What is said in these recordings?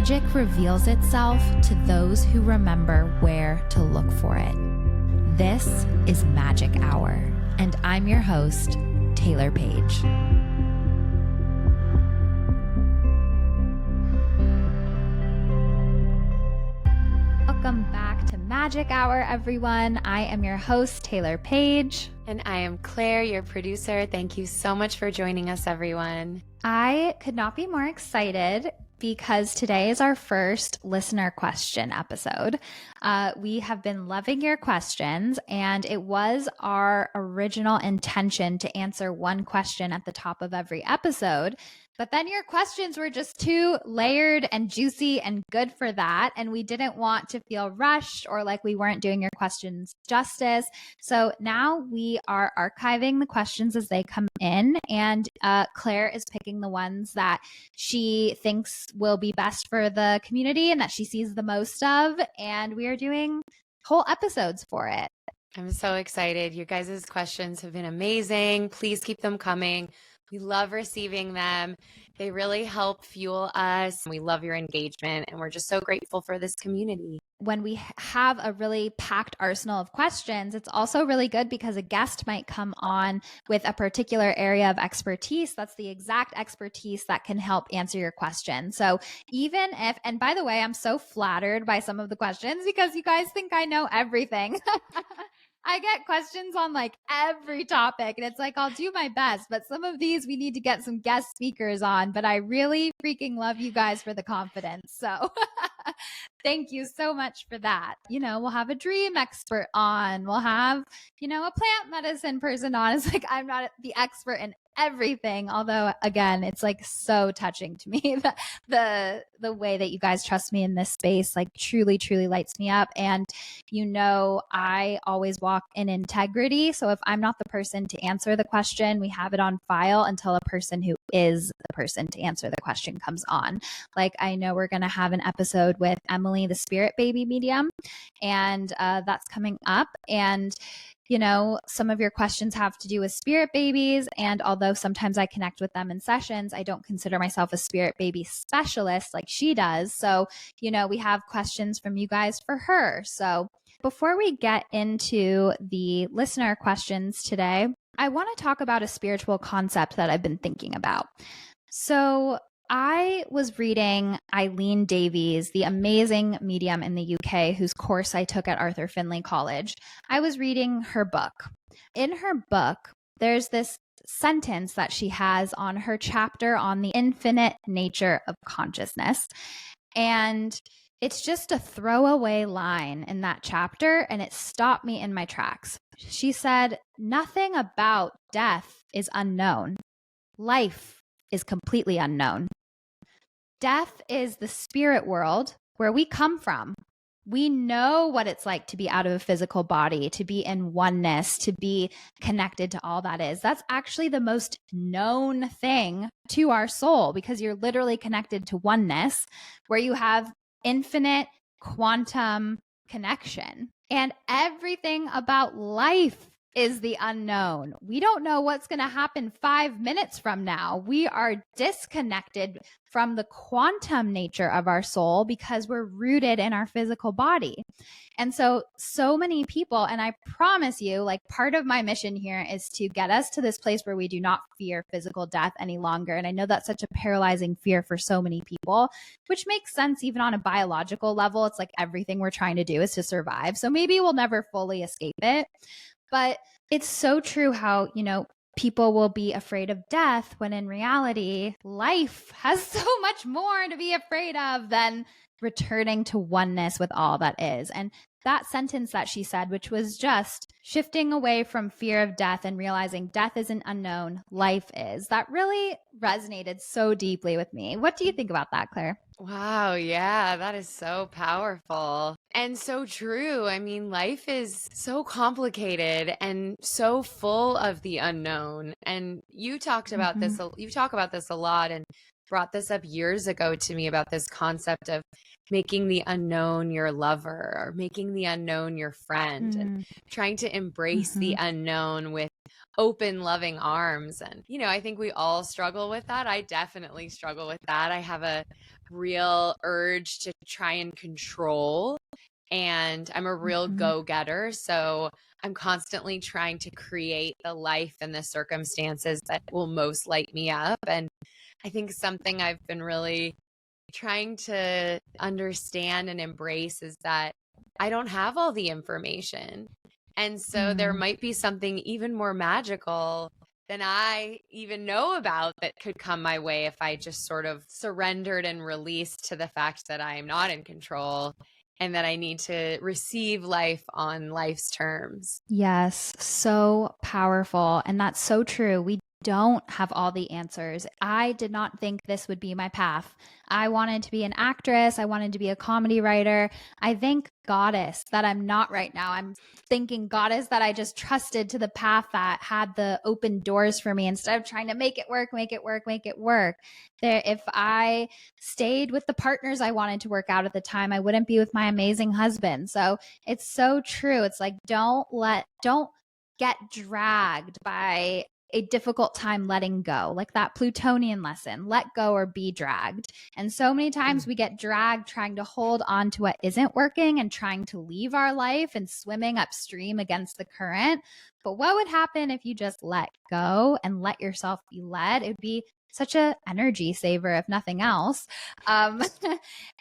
Magic reveals itself to those who remember where to look for it. This is Magic Hour, and I'm your host, Taylor Page. Welcome back to Magic Hour, everyone. I am your host, Taylor Page. And I am Claire, your producer. Thank you so much for joining us, everyone. I could not be more excited because today is our first listener question episode. We have been loving your questions, and it was our original intention to answer one question at the top of every episode. But then your questions were just too layered and juicy and good for that. And we didn't want to feel rushed or like we weren't doing your questions justice. So now we are archiving the questions as they come in. And Claire is picking the ones that she thinks will be best for the community and that she sees the most of. And we are doing whole episodes for it. I'm so excited. You guys' questions have been amazing. Please keep them coming. We love receiving them. They really help fuel us. We love your engagement, and we're just so grateful for this community. When we have a really packed arsenal of questions, it's also really good because a guest might come on with a particular area of expertise. That's the exact expertise that can help answer your question. So even if, and by the way, I'm so flattered by some of the questions because you guys think I know everything. I get questions on like every topic, and it's like, I'll do my best, but some of these we need to get some guest speakers on, but I really freaking love you guys for the confidence. So thank you so much for that. You know, we'll have a dream expert on, we'll have, you know, a plant medicine person on. It's like, I'm not the expert in everything. Although again, it's like so touching to me that the way that you guys trust me in this space, like truly, truly lights me up. And you know, I always walk in integrity. So if I'm not the person to answer the question, we have it on file until a person who is the person to answer the question comes on. Like I know we're going to have an episode with Emily, the spirit baby medium, and that's coming up. And you know, some of your questions have to do with spirit babies. And although sometimes I connect with them in sessions, I don't consider myself a spirit baby specialist like she does. So, you know, we have questions from you guys for her. So before we get into the listener questions today, I want to talk about a spiritual concept that I've been thinking about. So I was reading Eileen Davies, the amazing medium in the UK whose course I took at Arthur Findlay College. I was reading her book. In her book, there's this sentence that she has on her chapter on the infinite nature of consciousness. And it's just a throwaway line in that chapter, and it stopped me in my tracks. She said, "Nothing about death is unknown. Life is completely unknown. Death is the spirit world where we come from. We know what it's like to be out of a physical body, to be in oneness, to be connected to all that is. That's actually the most known thing to our soul because you're literally connected to oneness where you have infinite quantum connection. And everything about life is the unknown. We don't know what's going to happen 5 minutes from now. We are disconnected from the quantum nature of our soul because we're rooted in our physical body. And so many people, and I promise you, like part of my mission here is to get us to this place where we do not fear physical death any longer. And I know that's such a paralyzing fear for so many people, which makes sense even on a biological level. It's like everything we're trying to do is to survive. So maybe we'll never fully escape it. But it's so true how, you know, people will be afraid of death when in reality, life has so much more to be afraid of than returning to oneness with all that is. And that sentence that she said, which was just shifting away from fear of death and realizing death isn't unknown, life is, that really resonated so deeply with me. What do you think about that, Claire? Wow, yeah, that is so powerful and so true. I mean, life is so complicated and so full of the unknown. And you talked about this, you talk about this a lot and brought this up years ago to me about this concept of making the unknown your lover or making the unknown your friend and trying to embrace the unknown with open, loving arms. And, I think we all struggle with that. I definitely struggle with that. I have a real urge to try and control, and I'm a real go-getter. So I'm constantly trying to create the life and the circumstances that will most light me up. And I think something I've been really trying to understand and embrace is that I don't have all the information. And so there might be something even more magical than I even know about that could come my way if I just sort of surrendered and released to the fact that I am not in control and that I need to receive life on life's terms. Yes, so powerful. And that's so true. We don't have all the answers. I did not think this would be my path. I wanted to be an actress. I wanted to be a comedy writer. I thank Goddess that I'm not right now. I'm thanking Goddess that I just trusted to the path that had the open doors for me instead of trying to make it work, make it work, make it work. If I stayed with the partners I wanted to work out at the time, I wouldn't be with my amazing husband. So it's so true. It's like, don't get dragged by a difficult time letting go, like that Plutonian lesson, let go or be dragged. And so many times we get dragged trying to hold on to what isn't working and trying to leave our life and swimming upstream against the current. But what would happen if you just let go and let yourself be led? It would be such an energy saver, if nothing else.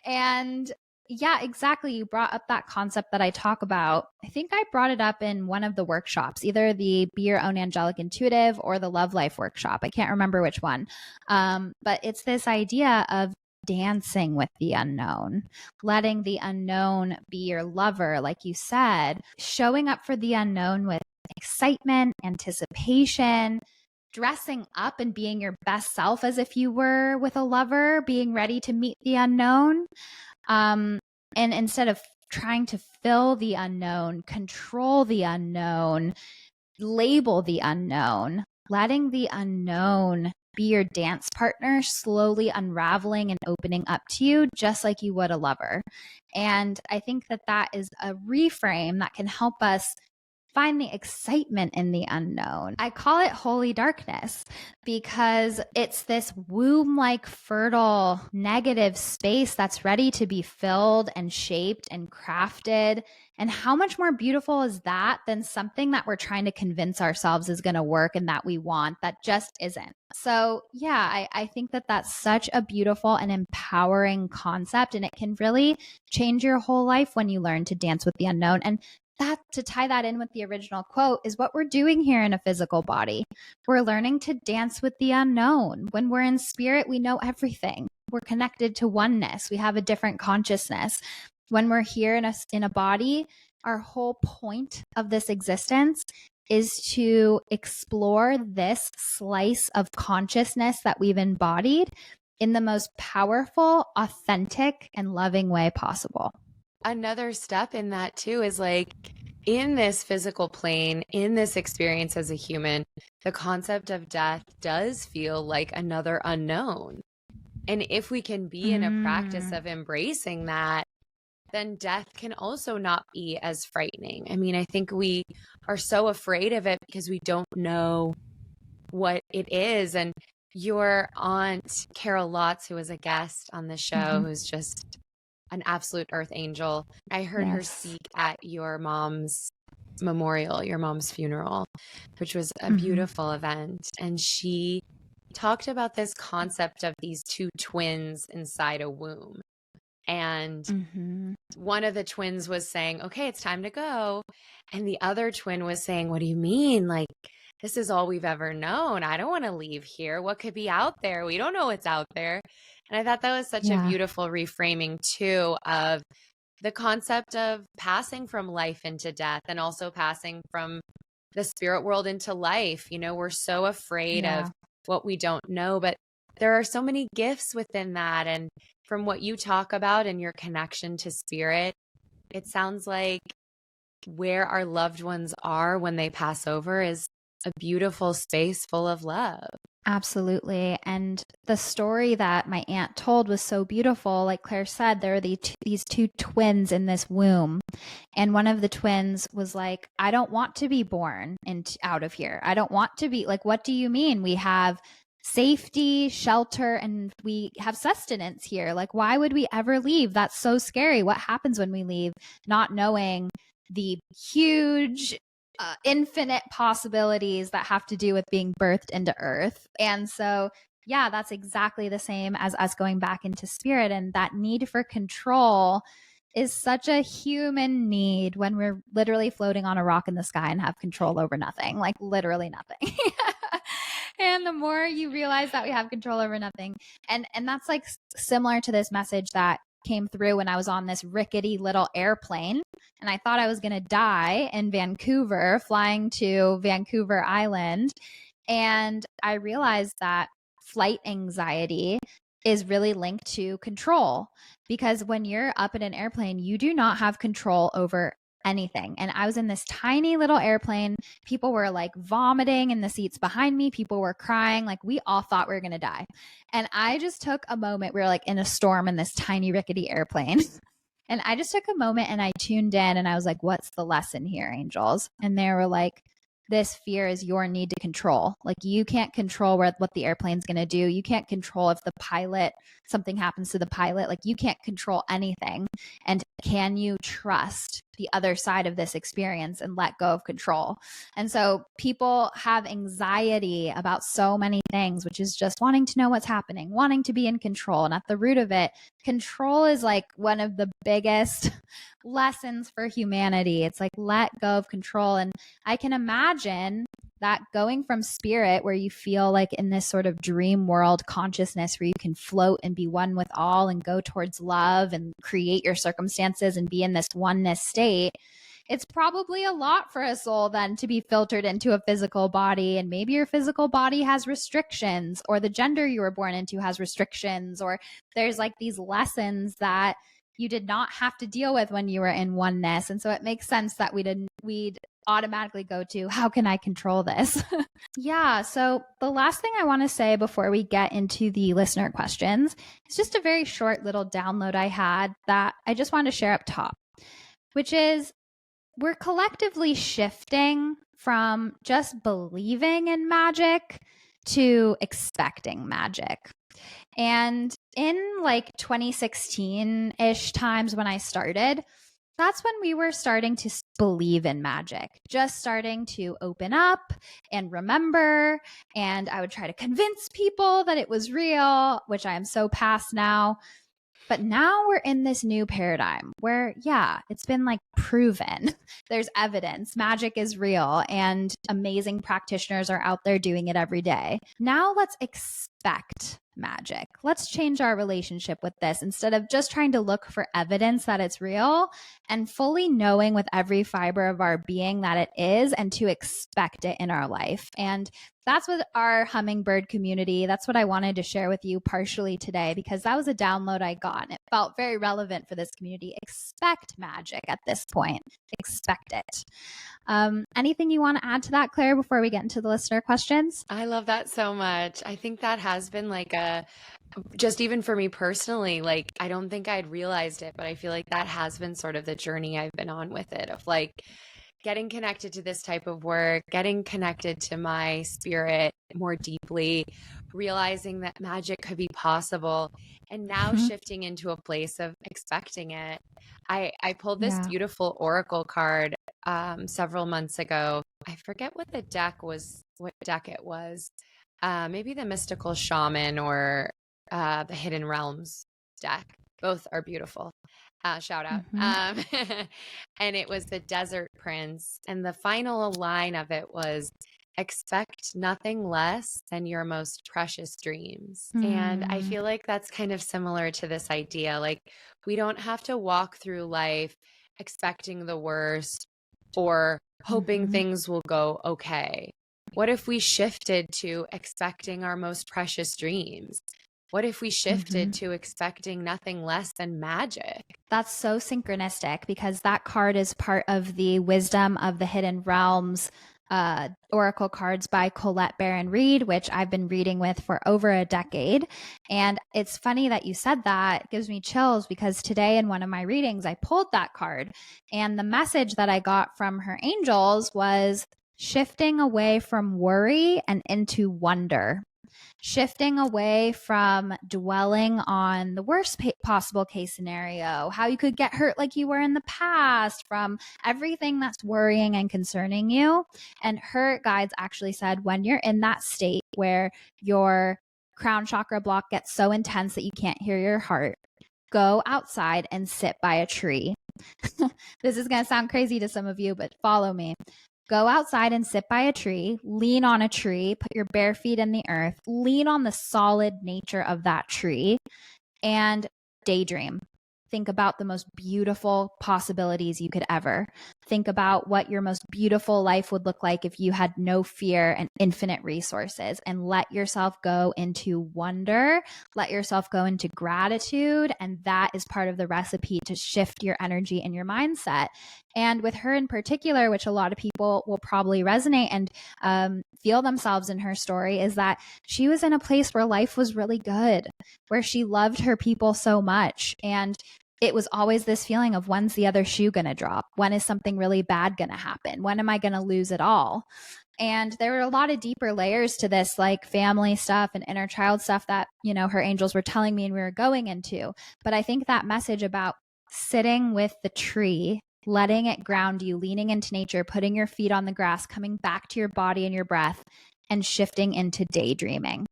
And yeah, exactly. You brought up that concept that I talk about. I think I brought it up in one of the workshops, either the Be Your Own Angelic Intuitive or the Love Life workshop. I can't remember which one. But it's this idea of dancing with the unknown, letting the unknown be your lover, like you said, showing up for the unknown with excitement, anticipation, dressing up and being your best self as if you were with a lover, being ready to meet the unknown. And instead of trying to fill the unknown, control the unknown, label the unknown, letting the unknown be your dance partner, slowly unraveling and opening up to you, just like you would a lover. And I think that that is a reframe that can help us find the excitement in the unknown. I call it holy darkness because it's this womb-like fertile negative space that's ready to be filled and shaped and crafted. And how much more beautiful is that than something that we're trying to convince ourselves is going to work and that we want that just isn't? So yeah, I think that that's such a beautiful and empowering concept, and it can really change your whole life when you learn to dance with the unknown. And that, to tie that in with the original quote, is what we're doing here in a physical body. We're learning to dance with the unknown. When we're in spirit, we know everything. We're connected to oneness. We have a different consciousness. When we're here in a body, our whole point of this existence is to explore this slice of consciousness that we've embodied in the most powerful, authentic, and loving way possible. Another step in that too is like, in this physical plane, in this experience as a human, the concept of death does feel like another unknown. And if we can be in a practice of embracing that, then death can also not be as frightening. I mean, I think we are so afraid of it because we don't know what it is. And your aunt, Carol Lotz, who was a guest on the show, who's just an absolute earth angel. I heard her speak at your mom's memorial, your mom's funeral, which was a beautiful event. And she talked about this concept of these two twins inside a womb. And one of the twins was saying, okay, it's time to go. And the other twin was saying, what do you mean? Like, this is all we've ever known. I don't want to leave here. What could be out there? We don't know what's out there. And I thought that was such a beautiful reframing too of the concept of passing from life into death, and also passing from the spirit world into life. You know, we're so afraid of what we don't know, but there are so many gifts within that. And from what you talk about and your connection to spirit, it sounds like where our loved ones are when they pass over is a beautiful space full of love. Absolutely. And the story that my aunt told was so beautiful. Like Claire said, there are these two twins in this womb. And one of the twins was like, I don't want to be born out of here. I don't want to be like, what do you mean? We have safety, shelter, and we have sustenance here. Like, why would we ever leave? That's so scary. What happens when we leave, not knowing the huge infinite possibilities that have to do with being birthed into earth. And so, yeah, that's exactly the same as us going back into spirit. And that need for control is such a human need when we're literally floating on a rock in the sky and have control over nothing, like literally nothing. And the more you realize that we have control over nothing, and that's like similar to this message that came through when I was on this rickety little airplane and I thought I was going to die in Vancouver, flying to Vancouver Island. And I realized that flight anxiety is really linked to control, because when you're up in an airplane, you do not have control over anything. And I was in this tiny little airplane. People were like vomiting in the seats behind me. People were crying. Like we all thought we were going to die. And I just took a moment. We were like in a storm in this tiny rickety airplane. And I just took a moment and I tuned in and I was like, what's the lesson here, angels? And they were like, this fear is your need to control. Like you can't control what the airplane's going to do. You can't control if the pilot, something happens to the pilot. Like you can't control anything. And can you trust the other side of this experience and let go of control? And so people have anxiety about so many things, which is just wanting to know what's happening, wanting to be in control. And at the root of it, control is like one of the biggest lessons for humanity. It's like let go of control. And I can imagine that going from spirit, where you feel like in this sort of dream world consciousness where you can float and be one with all and go towards love and create your circumstances and be in this oneness state, it's probably a lot for a soul then to be filtered into a physical body. And maybe your physical body has restrictions, or the gender you were born into has restrictions, or there's like these lessons that you did not have to deal with when you were in oneness. And so it makes sense that we'd automatically go to, how can I control this? Yeah. So the last thing I want to say before we get into the listener questions is just a very short little download I had that I just wanted to share up top, which is we're collectively shifting from just believing in magic to expecting magic. And in like 2016-ish times when I started, that's when we were starting to believe in magic, just starting to open up and remember. And I would try to convince people that it was real, which I am so past now. But now we're in this new paradigm where, yeah, it's been like proven. There's evidence. Magic is real and amazing practitioners are out there doing it every day. Now let's expect magic. Let's change our relationship with this instead of just trying to look for evidence that it's real, and fully knowing with every fiber of our being that it is, and to expect it in our life. And that's what our hummingbird community, that's what I wanted to share with you partially today, because that was a download I got and it felt very relevant for this community. Expect magic at this point. Expect it. Anything you want to add to that, Claire, before we get into the listener questions? I love that so much. I think that has been like just even for me personally, like I don't think I'd realized it, but I feel like that has been sort of the journey I've been on with it, of like getting connected to this type of work, getting connected to my spirit more deeply, realizing that magic could be possible, and now shifting into a place of expecting it. I pulled this beautiful oracle card several months ago. I forget what deck it was. Maybe the Mystical Shaman or the Hidden Realms deck. Both are beautiful. Shout out. And it was the Desert Prince. And the final line of it was, expect nothing less than your most precious dreams. And I feel like that's kind of similar to this idea. Like we don't have to walk through life expecting the worst or hoping things will go okay. What if we shifted to expecting our most precious dreams? What if we shifted to expecting nothing less than magic? That's so synchronistic, because that card is part of the wisdom of the Hidden Realms oracle cards by Colette Baron Reed, which I've been reading with for over a decade. And it's funny that you said that. It gives me chills because today in one of my readings, I pulled that card. And the message that I got from her angels was shifting away from worry and into wonder. Shifting away from dwelling on the worst possible case scenario, how you could get hurt like you were in the past, from everything that's worrying and concerning you. And her guides actually said, when you're in that state where your crown chakra block gets so intense that you can't hear your heart, go outside and sit by a tree. This is going to sound crazy to some of you, but follow me. Go outside and sit by a tree, lean on a tree, put your bare feet in the earth, lean on the solid nature of that tree, and daydream. Think about the most beautiful possibilities you could ever. Think about what your most beautiful life would look like if you had no fear and infinite resources, and let yourself go into wonder, let yourself go into gratitude. And that is part of the recipe to shift your energy and your mindset. And with her in particular, which a lot of people will probably resonate and feel themselves in her story, is that she was in a place where life was really good, where she loved her people so much. And it was always this feeling of, when's the other shoe going to drop? When is something really bad going to happen? When am I going to lose it all? And there were a lot of deeper layers to this, like family stuff and inner child stuff that, you know, her angels were telling me and we were going into. But I think that message about sitting with the tree, letting it ground you, leaning into nature, putting your feet on the grass, coming back to your body and your breath, and shifting into daydreaming.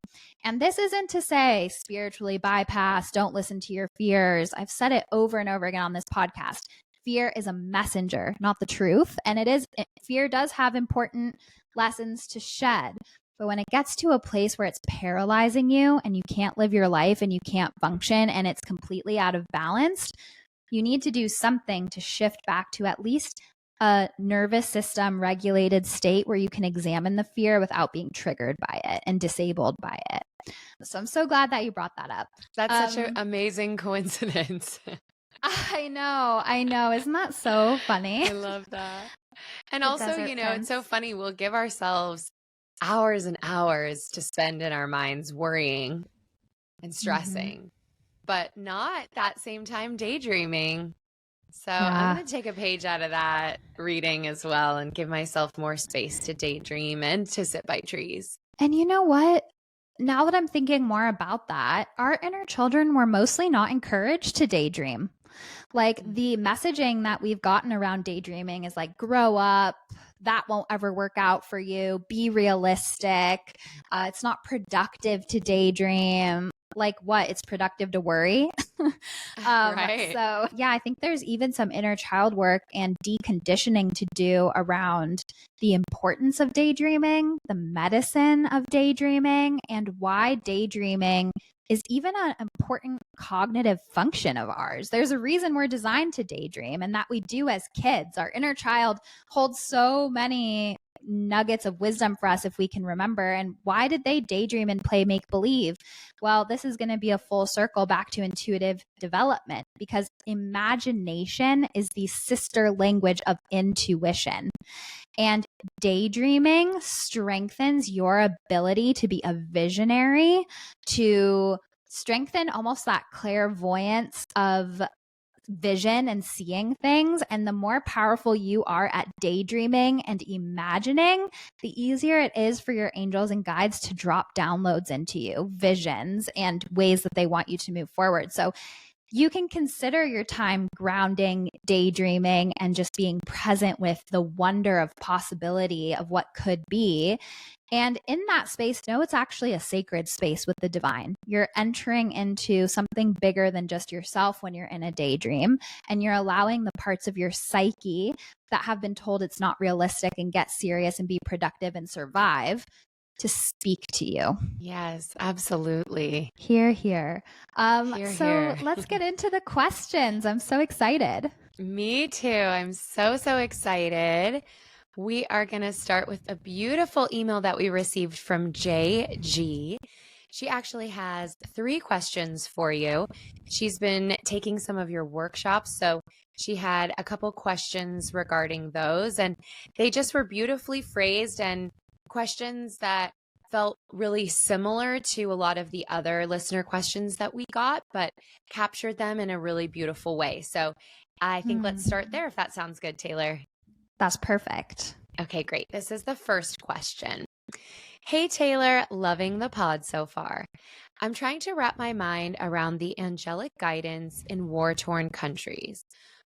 And this isn't to say spiritually bypass, don't listen to your fears. I've said it over and over again on this podcast. Fear is a messenger, not the truth. And fear does have important lessons to shed. But when it gets to a place where it's paralyzing you and you can't live your life and you can't function and it's completely out of balance, you need to do something to shift back to at least a nervous system regulated state where you can examine the fear without being triggered by it and disabled by it. So I'm so glad that you brought that up. That's such an amazing coincidence. I know. Isn't that so funny? I love that. And also, you know, it's so funny. We'll give ourselves hours and hours to spend in our minds worrying and stressing, but not that same time daydreaming. So I'm going to take a page out of that reading as well and give myself more space to daydream and to sit by trees. And you know what? Now that I'm thinking more about that, our inner children were mostly not encouraged to daydream. Like the messaging that we've gotten around daydreaming is like, grow up, that won't ever work out for you, be realistic, it's not productive to daydream. Like what? It's productive to worry. Right. So yeah, I think there's even some inner child work and deconditioning to do around the importance of daydreaming, the medicine of daydreaming, and why daydreaming is even an important cognitive function of ours. There's a reason we're designed to daydream, and that we do as kids. Our inner child holds so many nuggets of wisdom for us if we can remember. And why did they daydream and play make believe? Well, this is going to be a full circle back to intuitive development, because imagination is the sister language of intuition. And daydreaming strengthens your ability to be a visionary, to strengthen almost that clairvoyance of vision and seeing things. And the more powerful you are at daydreaming and imagining, the easier it is for your angels and guides to drop downloads into you, visions and ways that they want you to move forward. So you can consider your time grounding, daydreaming, and just being present with the wonder of possibility of what could be. And in that space, know it's actually a sacred space with the divine. You're entering into something bigger than just yourself when you're in a daydream, and you're allowing the parts of your psyche that have been told it's not realistic and get serious and be productive and survive to speak to you. Yes, absolutely. Hear, hear. Hear, so hear. Let's get into the questions. I'm so excited. Me too. I'm so excited. We are going to start with a beautiful email that we received from JG. She actually has 3 questions for you. She's been taking some of your workshops, so she had a couple questions regarding those, and they just were beautifully phrased and questions that felt really similar to a lot of the other listener questions that we got, but captured them in a really beautiful way. So I think let's start there if that sounds good, Taylor. That's perfect. Okay, great. This is the first question. Hey, Taylor, loving the pod so far. I'm trying to wrap my mind around the angelic guidance in war-torn countries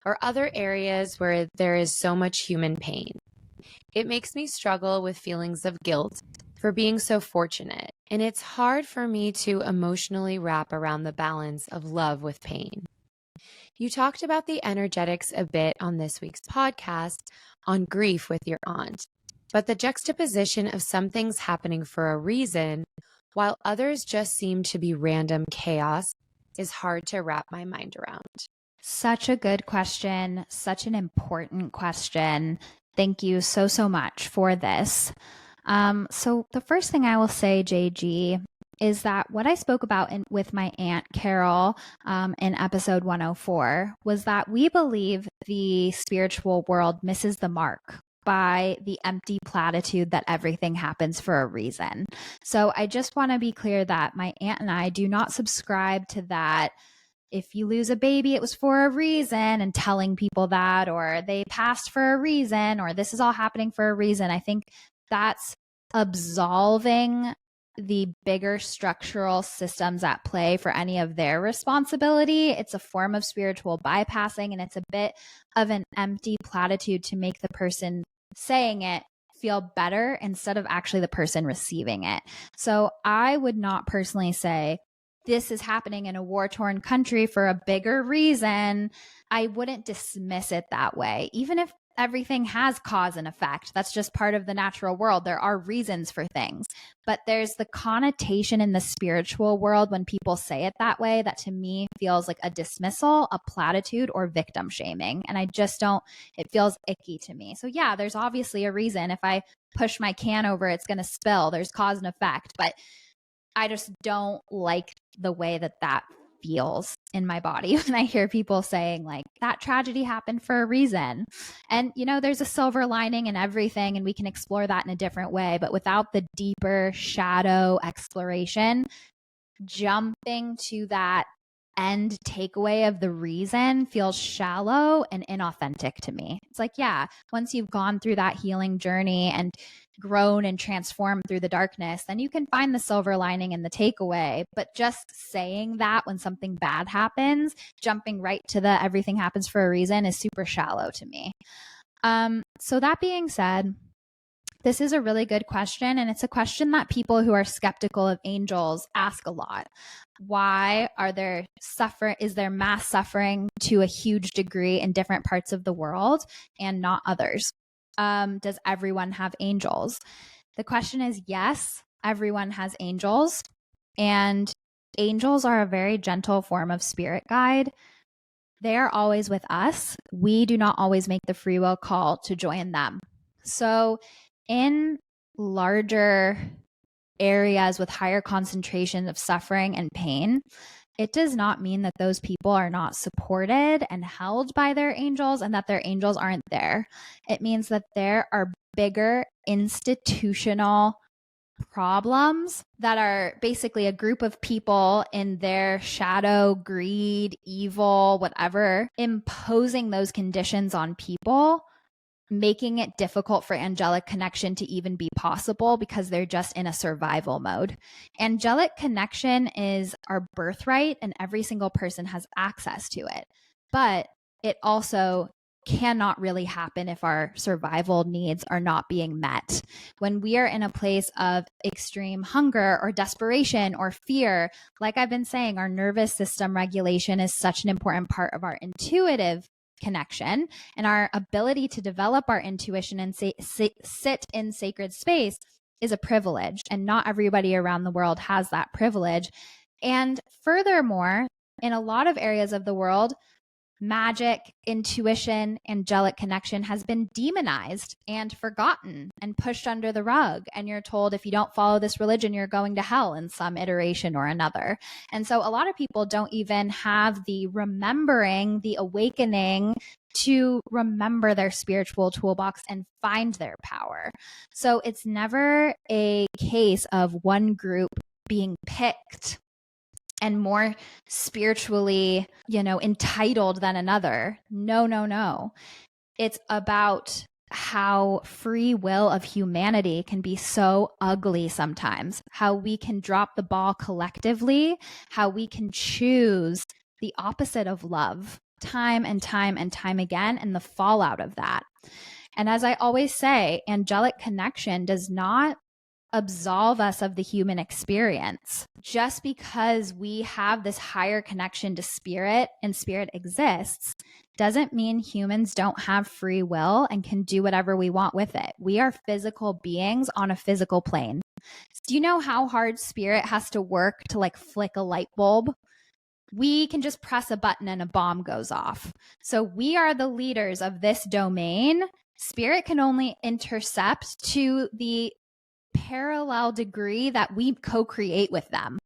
or other areas where there is so much human pain. It makes me struggle with feelings of guilt for being so fortunate, and it's hard for me to emotionally wrap around the balance of love with pain. You talked about the energetics a bit on this week's podcast on grief with your aunt, but the juxtaposition of some things happening for a reason while others just seem to be random chaos is hard to wrap my mind around. Such a good question. Such an important question. Thank you so much for this. So the first thing I will say, JG, is that what I spoke about with my Aunt Carol in episode 104 was that we believe the spiritual world misses the mark by the empty platitude that everything happens for a reason. So I just want to be clear that my aunt and I do not subscribe to that. If you lose a baby, it was for a reason, and telling people that, or they passed for a reason, or this is all happening for a reason. I think that's absolving the bigger structural systems at play for any of their responsibility. It's a form of spiritual bypassing, and it's a bit of an empty platitude to make the person saying it feel better instead of actually the person receiving it. So I would not personally say, this is happening in a war-torn country for a bigger reason. I wouldn't dismiss it that way. Even if everything has cause and effect, that's just part of the natural world. There are reasons for things. But there's the connotation in the spiritual world when people say it that way that to me feels like a dismissal, a platitude, or victim shaming. And I just don't, it feels icky to me. So yeah, there's obviously a reason. If I push my can over, it's going to spill. There's cause and effect. But I just don't like the way that feels in my body when I hear people saying like that tragedy happened for a reason. And, there's a silver lining in everything, and we can explore that in a different way. But without the deeper shadow exploration, jumping to that end takeaway of the reason feels shallow and inauthentic to me. It's like, yeah, once you've gone through that healing journey and grown and transformed through the darkness, then you can find the silver lining and the takeaway. But just saying that when something bad happens, jumping right to the everything happens for a reason is super shallow to me. So that being said, this is a really good question, and it's a question that people who are skeptical of angels ask a lot. Why is there mass suffering to a huge degree in different parts of the world and not others? Does everyone have angels? The question is yes, everyone has angels, and angels are a very gentle form of spirit guide. They are always with us. We do not always make the free will call to join them. So in larger areas with higher concentration of suffering and pain, it does not mean that those people are not supported and held by their angels and that their angels aren't there. It means that there are bigger institutional problems that are basically a group of people in their shadow, greed, evil, whatever, imposing those conditions on people, making it difficult for angelic connection to even be possible because they're just in a survival mode. Angelic connection is our birthright, and every single person has access to it. But it also cannot really happen if our survival needs are not being met. When we are in a place of extreme hunger or desperation or fear, like I've been saying, our nervous system regulation is such an important part of our intuitive connection, and our ability to develop our intuition and sit in sacred space is a privilege, and not everybody around the world has that privilege. And furthermore, in a lot of areas of the world, magic, intuition, angelic connection has been demonized and forgotten and pushed under the rug. And you're told if you don't follow this religion, you're going to hell in some iteration or another. And so a lot of people don't even have the remembering, the awakening to remember their spiritual toolbox and find their power. So it's never a case of one group being picked and more spiritually, entitled than another. No, no, no. It's about how free will of humanity can be so ugly sometimes, how we can drop the ball collectively, how we can choose the opposite of love time and time and time again, and the fallout of that. And as I always say, angelic connection does not absolve us of the human experience. Just because we have this higher connection to spirit and spirit exists doesn't mean humans don't have free will and can do whatever we want with it. We are physical beings on a physical plane. Do you know how hard spirit has to work to flick a light bulb? We can just press a button and a bomb goes off. So we are the leaders of this domain. Spirit can only intercept to the parallel degree that we co-create with them.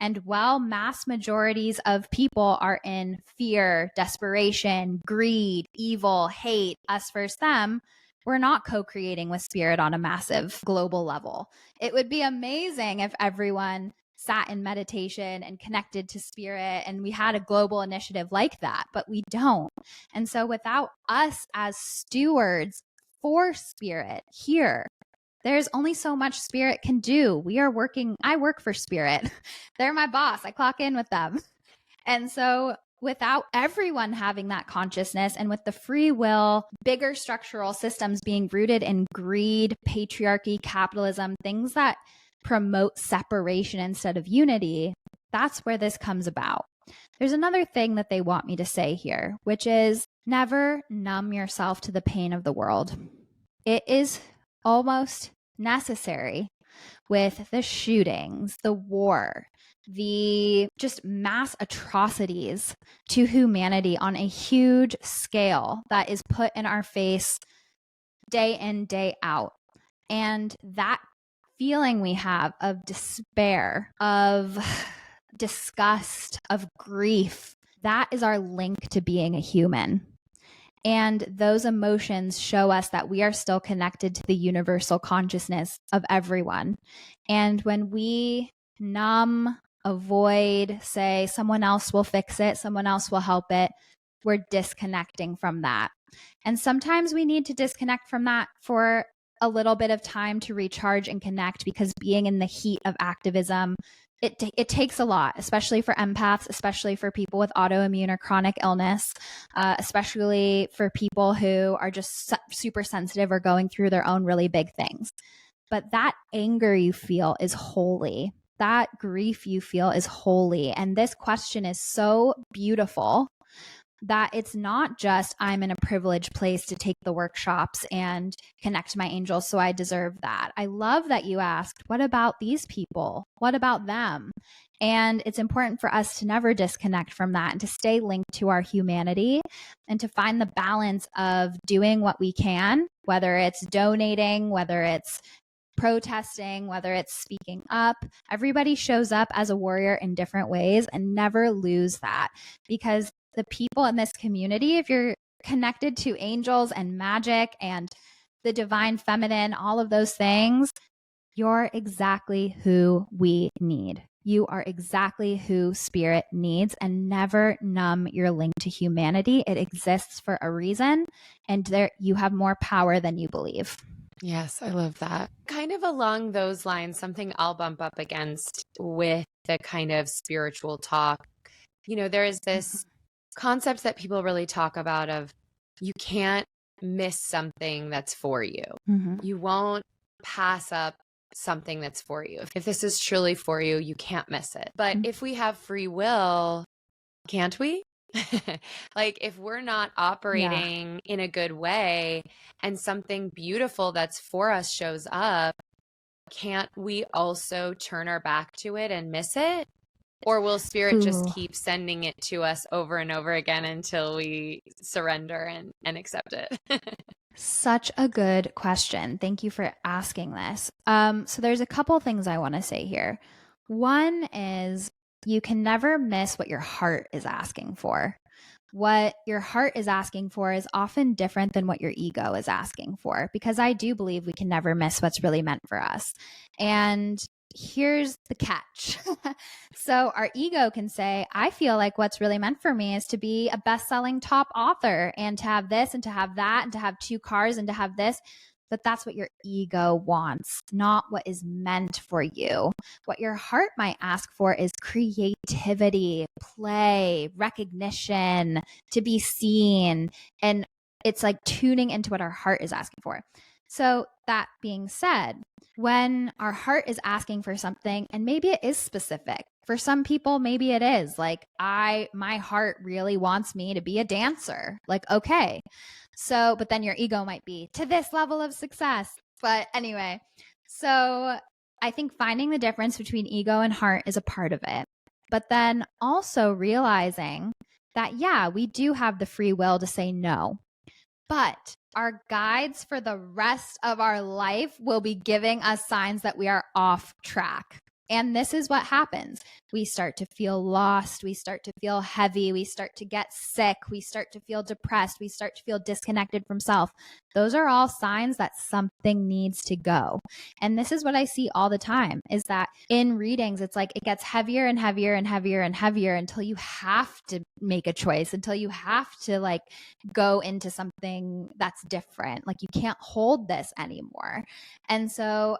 And while mass majorities of people are in fear, desperation, greed, evil, hate, us versus them, we're not co-creating with spirit on a massive global level. It would be amazing if everyone sat in meditation and connected to spirit and we had a global initiative like that, but we don't. And so without us as stewards for spirit here, there's only so much spirit can do. I work for spirit. They're my boss. I clock in with them. And so without everyone having that consciousness and with the free will, bigger structural systems being rooted in greed, patriarchy, capitalism, things that promote separation instead of unity, that's where this comes about. There's another thing that they want me to say here, which is never numb yourself to the pain of the world. It is almost necessary with the shootings, the war, the just mass atrocities to humanity on a huge scale that is put in our face day in, day out. And that feeling we have of despair, of disgust, of grief, that is our link to being a human. And those emotions show us that we are still connected to the universal consciousness of everyone. And when we numb, avoid, say, someone else will fix it, someone else will help it, we're disconnecting from that. And sometimes we need to disconnect from that for a little bit of time to recharge and connect, because being in the heat of activism, it takes a lot, especially for empaths, especially for people with autoimmune or chronic illness, especially for people who are just super sensitive or going through their own really big things. But that anger you feel is holy. That grief you feel is holy. And this question is so beautiful that it's not just I'm in a privileged place to take the workshops and connect to my angels, so I deserve that. I love that you asked, what about these people? What about them? And it's important for us to never disconnect from that and to stay linked to our humanity and to find the balance of doing what we can, whether it's donating, whether it's protesting, whether it's speaking up. Everybody shows up as a warrior in different ways, and never lose that, because the people in this community, if you're connected to angels and magic and the divine feminine, all of those things, you're exactly who we need. You are exactly who spirit needs, and never numb your link to humanity. It exists for a reason, and you have more power than you believe. Yes, I love that. Kind of along those lines, something I'll bump up against with the kind of spiritual talk. There is this concept that people really talk about of you can't miss something that's for you. Mm-hmm. You won't pass up something that's for you. If this is truly for you, you can't miss it. But if we have free will, can't we? If we're not operating in a good way and something beautiful that's for us shows up, can't we also turn our back to it and miss it? Or will spirit just Ooh. keep sending it to us over and over again until we surrender and accept it? Such a good question. Thank you for asking this. So there's a couple things I want to say here. One is you can never miss what your heart is asking for. What your heart is asking for is often different than what your ego is asking for, because I do believe we can never miss what's really meant for us. And here's the catch. So our ego can say, I feel like what's really meant for me is to be a best-selling top author and to have this and to have that and to have 2 cars and to have this. But that's what your ego wants, not what is meant for you. What your heart might ask for is creativity, play, recognition, to be seen. And it's like tuning into what our heart is asking for. So that being said, when our heart is asking for something, and maybe it is specific. For some people, maybe it is like, my heart really wants me to be a dancer. Like, okay. So, but then your ego might be to this level of success. But anyway, so I think finding the difference between ego and heart is a part of it. But then also realizing that, yeah, we do have the free will to say no. But our guides for the rest of our life will be giving us signs that we are off track. And this is what happens. We start to feel lost. We start to feel heavy. We start to get sick. We start to feel depressed. We start to feel disconnected from self. Those are all signs that something needs to go. And this is what I see all the time, is that in readings, it's like it gets heavier and heavier and heavier and heavier until you have to make a choice, until you have to like go into something that's different. Like you can't hold this anymore. And so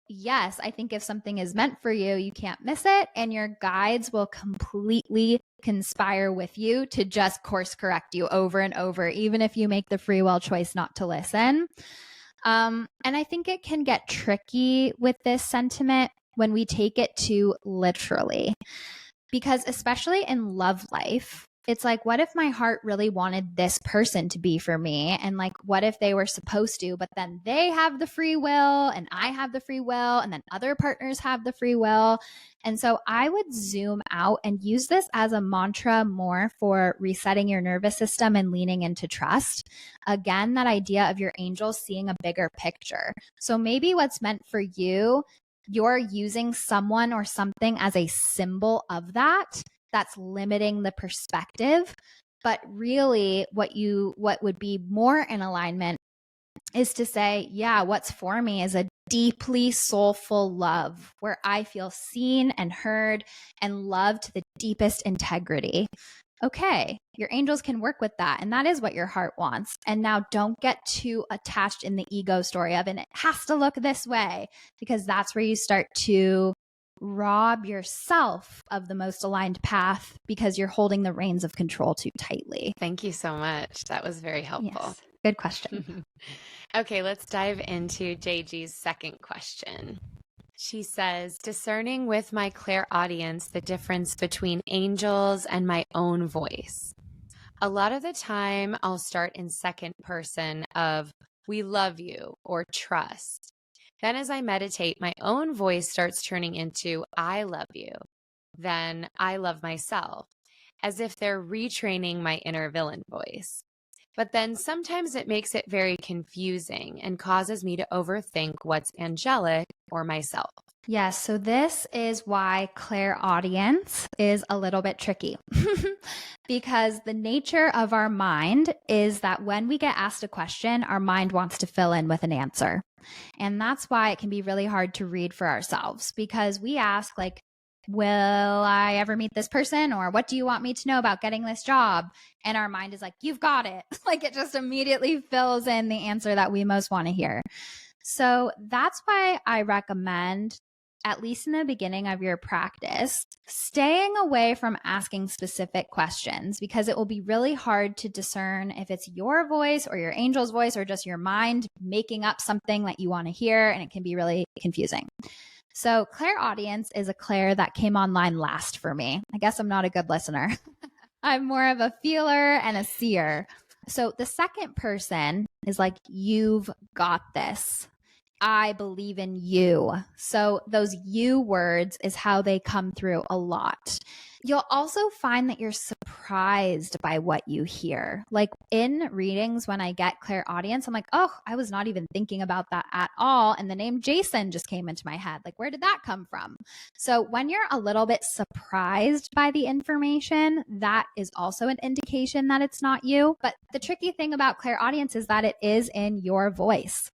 yes, I think if something is meant for you, you can't miss it. And your guides will completely conspire with you to just course correct you over and over, even if you make the free will choice not to listen. And I think it can get tricky with this sentiment when we take it too literally, because especially in love life, it's like, what if my heart really wanted this person to be for me? And like, what if they were supposed to, but then they have the free will and I have the free will and then other partners have the free will. And so I would zoom out and use this as a mantra more for resetting your nervous system and leaning into trust. Again, that idea of your angels seeing a bigger picture. So maybe what's meant for you, you're using someone or something as a symbol of that. That's limiting the perspective. But really what would be more in alignment is to say, yeah, what's for me is a deeply soulful love where I feel seen and heard and loved to the deepest integrity. Okay, your angels can work with that. And that is what your heart wants. And now don't get too attached in the ego story of, and it has to look this way, because that's where you start to rob yourself of the most aligned path because you're holding the reins of control too tightly. Thank you so much. That was very helpful. Yes. Good question. Okay, let's dive into JG's second question. She says, discerning with my clairaudience the difference between angels and my own voice. A lot of the time I'll start in second person of we love you or trust. Then as I meditate, my own voice starts turning into I love you. Then I love myself, as if they're retraining my inner villain voice. But then sometimes it makes it very confusing and causes me to overthink what's angelic or myself. Yes, so this is why clairaudience is a little bit tricky. Because the nature of our mind is that when we get asked a question, our mind wants to fill in with an answer. And that's why it can be really hard to read for ourselves, because we ask like, will I ever meet this person? Or what do you want me to know about getting this job? And our mind is like, you've got it. Like it just immediately fills in the answer that we most want to hear. So that's why I recommend, at least in the beginning of your practice, staying away from asking specific questions, because it will be really hard to discern if it's your voice or your angel's voice or just your mind making up something that you want to hear, and it can be really confusing. So clairaudience is a clair that came online last for me. I guess I'm not a good listener. I'm more of a feeler and a seer. So the second person is like, you've got this. I believe in you. So those you words is how they come through a lot. You'll also find that you're surprised by what you hear. Like in readings, when I get clairaudience, I'm like, oh, I was not even thinking about that at all. And the name Jason just came into my head. Like, where did that come from? So when you're a little bit surprised by the information, that is also an indication that it's not you. But the tricky thing about clairaudience is that it is in your voice.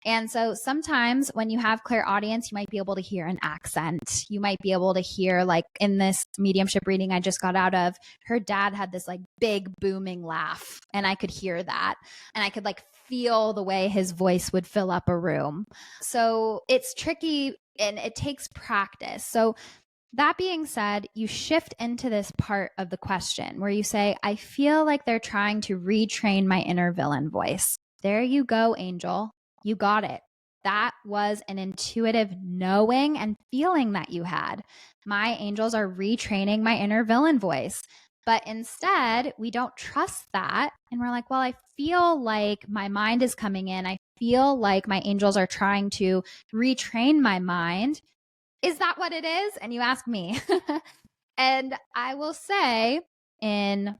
And so sometimes when you have clairaudience, you might be able to hear an accent. You might be able to hear, like in this mediumship reading I just got out of, her dad had this like big booming laugh, and I could hear that. And I could like feel the way his voice would fill up a room. So it's tricky and it takes practice. So that being said, you shift into this part of the question where you say, I feel like they're trying to retrain my inner villain voice. There you go, Angel. You got it. That was an intuitive knowing and feeling that you had. My angels are retraining my inner villain voice. But instead, we don't trust that. And we're like, well, I feel like my mind is coming in. I feel like my angels are trying to retrain my mind. Is that what it is? And you ask me. And I will say in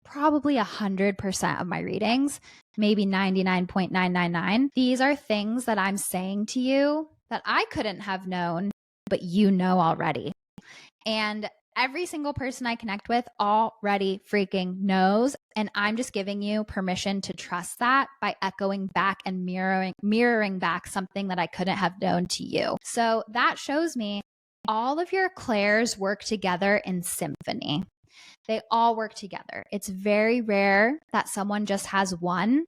probably 100% of my readings, maybe 99.999, these are things that I'm saying to you that I couldn't have known, but you know already. And every single person I connect with already freaking knows. And I'm just giving you permission to trust that by echoing back and mirroring back something that I couldn't have known to you. So that shows me all of your clairs work together in symphony. They all work together. It's very rare that someone just has one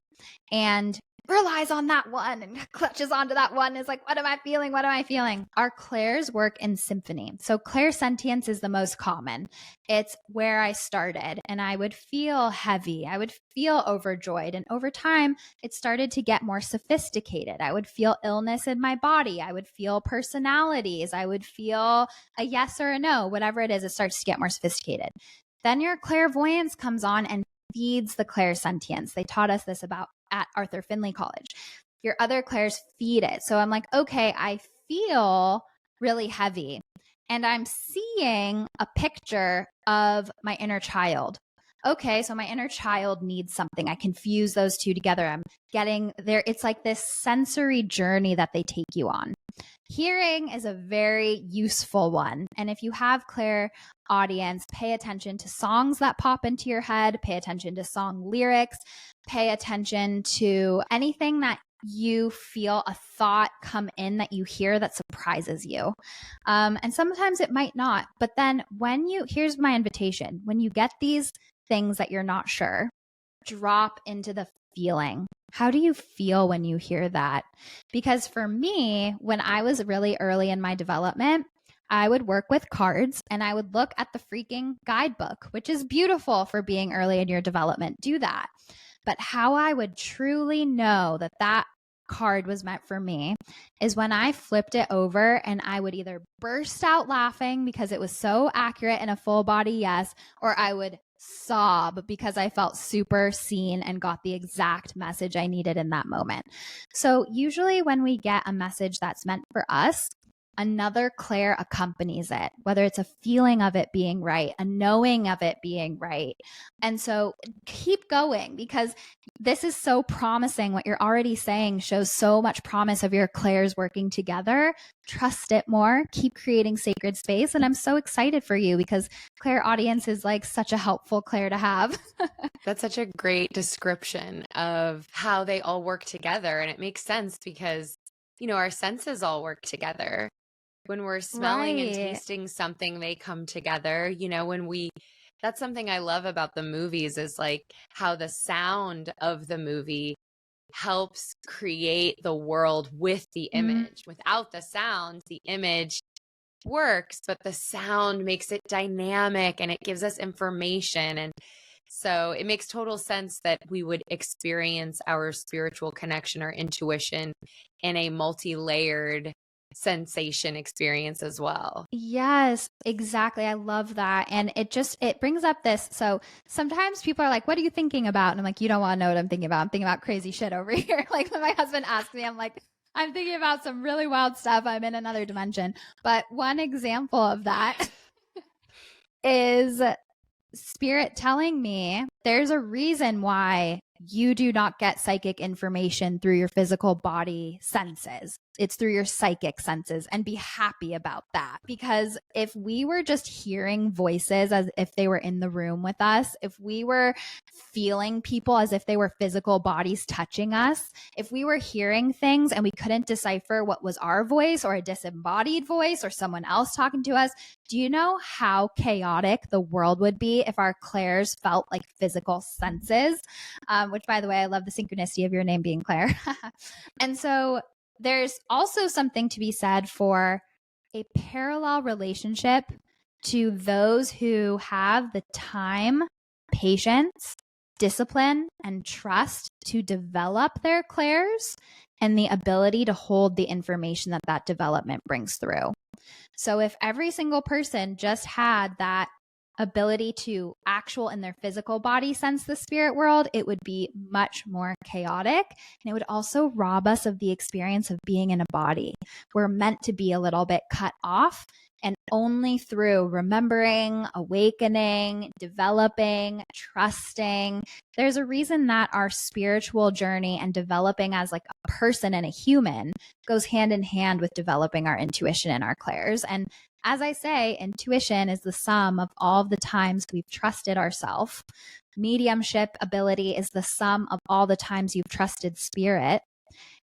and relies on that one and clutches onto that one and is like, what am I feeling? What am I feeling? Our clairs work in symphony. So clairsentience is the most common. It's where I started, and I would feel heavy. I would feel overjoyed. And over time, it started to get more sophisticated. I would feel illness in my body. I would feel personalities. I would feel a yes or a no, whatever it is, it starts to get more sophisticated. Then your clairvoyance comes on and feeds the clairsentience. They taught us this about at Arthur Findlay College. Your other clairs feed it. So I'm like, okay, I feel really heavy and I'm seeing a picture of my inner child. Okay, so my inner child needs something. I can fuse those two together. I'm getting there. It's like this sensory journey that they take you on. Hearing is a very useful one. And if you have clairaudience, pay attention to songs that pop into your head, pay attention to song lyrics, pay attention to anything that you feel a thought come in that you hear that surprises you. And sometimes it might not. But then here's my invitation. When you get these things that you're not sure, drop into the feeling. How do you feel when you hear that? Because for me, when I was really early in my development, I would work with cards and I would look at the freaking guidebook, which is beautiful for being early in your development. Do that. But how I would truly know that that card was meant for me is when I flipped it over and I would either burst out laughing because it was so accurate and a full body yes, or I would sob because I felt super seen and got the exact message I needed in that moment. So usually when we get a message that's meant for us, another clair accompanies it, whether it's a feeling of it being right, a knowing of it being right. And so keep going because this is so promising. What you're already saying shows so much promise of your clairs working together. Trust it more, keep creating sacred space. And I'm so excited for you because clairaudience is like such a helpful clair to have. That's such a great description of how they all work together. And it makes sense because, our senses all work together. When we're smelling and tasting something, they come together. That's something I love about the movies is like how the sound of the movie helps create the world with the image. Without the sound, the image works, but the sound makes it dynamic and it gives us information. And so it makes total sense that we would experience our spiritual connection or intuition in a multi-layered sensation experience as well. Yes, exactly. I love that. And it brings up this. So sometimes people are like, what are you thinking about? And I'm like, you don't want to know what I'm thinking about. I'm thinking about crazy shit over here. Like when my husband asks me, I'm like, I'm thinking about some really wild stuff. I'm in another dimension. But one example of that is spirit telling me there's a reason why you do not get psychic information through your physical body senses. It's through your psychic senses, and be happy about that. Because if we were just hearing voices as if they were in the room with us, if we were feeling people as if they were physical bodies touching us, if we were hearing things and we couldn't decipher what was our voice or a disembodied voice or someone else talking to us, do you know how chaotic the world would be if our clairs felt like physical senses? Which, by the way, I love the synchronicity of your name being Claire. And so there's also something to be said for a parallel relationship to those who have the time, patience, discipline, and trust to develop their clairs and the ability to hold the information that that development brings through. So if every single person just had that ability to actual in their physical body sense the spirit world, it would be much more chaotic. And it would also rob us of the experience of being in a body. We're meant to be a little bit cut off, and only through remembering, awakening, developing, trusting. There's a reason that our spiritual journey and developing as like a person and a human goes hand in hand with developing our intuition and our clairs. And as I say, intuition is the sum of all of the times we've trusted ourselves. Mediumship ability is the sum of all the times you've trusted spirit.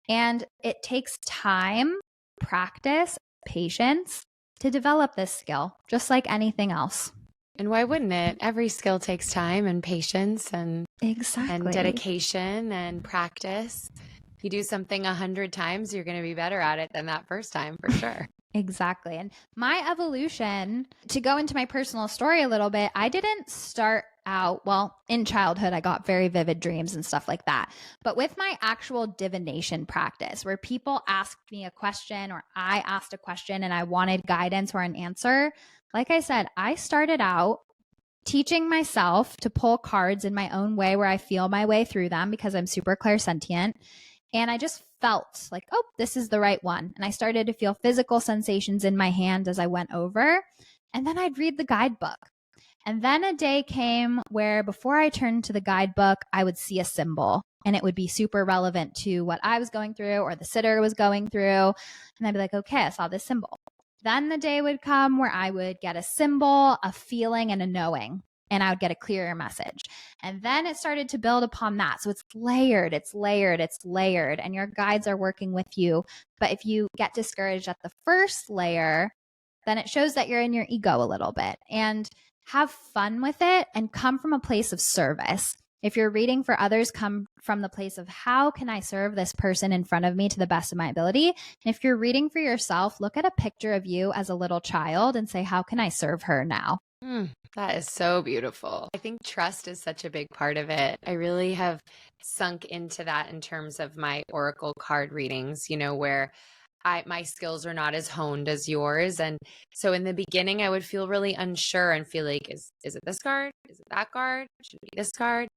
And it takes time, practice, patience to develop this skill, just like anything else. And why wouldn't it? Every skill takes time and patience and exactly dedication and practice. If you do something 100 times, you're going to be better at it than that first time, for sure. Exactly. And my evolution, to go into my personal story a little bit, I didn't start out, well, in childhood, I got very vivid dreams and stuff like that. But with my actual divination practice, where people asked me a question or I asked a question and I wanted guidance or an answer, like I said, I started out teaching myself to pull cards in my own way where I feel my way through them because I'm super clairsentient. And I just felt like, oh, this is the right one. And I started to feel physical sensations in my hand as I went over. And then I'd read the guidebook. And then a day came where before I turned to the guidebook, I would see a symbol and it would be super relevant to what I was going through or the sitter was going through. And I'd be like, okay, I saw this symbol. Then the day would come where I would get a symbol, a feeling, and a knowing. And I would get a clearer message. And then it started to build upon that. So it's layered, it's layered, it's layered, and your guides are working with you. But if you get discouraged at the first layer, then it shows that you're in your ego a little bit. And have fun with it and come from a place of service. If you're reading for others, come from the place of how can I serve this person in front of me to the best of my ability? And if you're reading for yourself, look at a picture of you as a little child and say, how can I serve her now? That is so beautiful. I think trust is such a big part of it. I really have sunk into that in terms of my oracle card readings, where my skills are not as honed as yours. And so in the beginning, I would feel really unsure and feel like, is it this card? Is it that card? Should it be this card?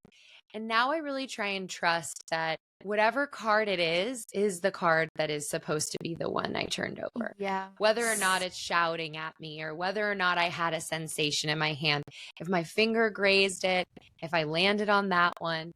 And now I really try and trust that whatever card it is the card that is supposed to be the one I turned over. Yeah. Whether or not it's shouting at me or whether or not I had a sensation in my hand, if my finger grazed it, if I landed on that one,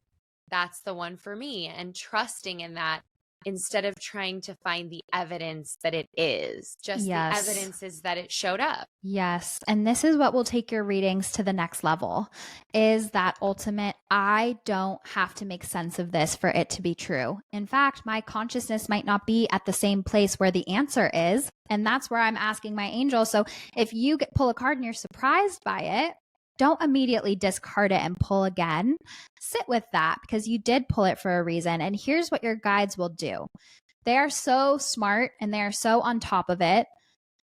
that's the one for me. And trusting in that instead of trying to find the evidence that it is, just the evidence is that it showed up. Yes. And this is what will take your readings to the next level, is that ultimate, I don't have to make sense of this for it to be true. In fact, my consciousness might not be at the same place where the answer is. And that's where I'm asking my angel. So if you pull a card and you're surprised by it, don't immediately discard it and pull again. Sit with that because you did pull it for a reason. And here's what your guides will do. They are so smart and they are so on top of it.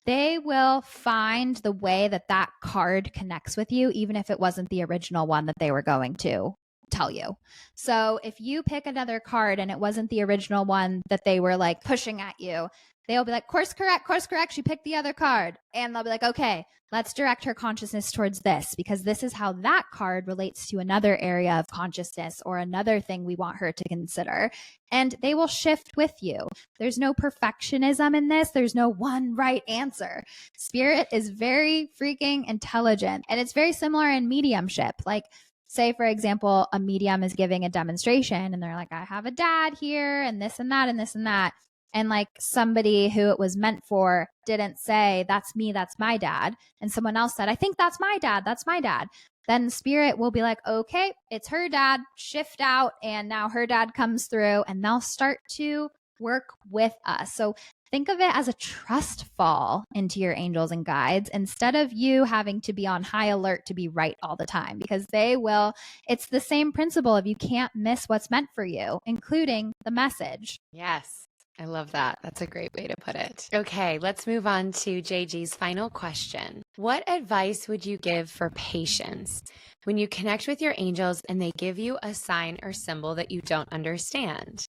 They will find the way that that card connects with you, even if it wasn't the original one that they were going to tell you. So if you pick another card and it wasn't the original one that they were like pushing at you, they'll be like, course correct. She picked the other card. And they'll be like, okay, let's direct her consciousness towards this, because this is how that card relates to another area of consciousness or another thing we want her to consider. And they will shift with you. There's no perfectionism in this. There's no one right answer. Spirit is very freaking intelligent. And it's very similar in mediumship. Like, say, for example, a medium is giving a demonstration and they're like, I have a dad here and this and that and this and that. And like somebody who it was meant for didn't say, that's me, that's my dad. And someone else said, I think that's my dad, that's my dad. Then spirit will be like, okay, it's her dad, shift out. And now her dad comes through and they'll start to work with us. So think of it as a trust fall into your angels and guides instead of you having to be on high alert to be right all the time, because they will. It's the same principle of you can't miss what's meant for you, including the message. Yes. I love that. That's a great way to put it. Okay, let's move on to JG's final question. What advice would you give for patience when you connect with your angels and they give you a sign or symbol that you don't understand?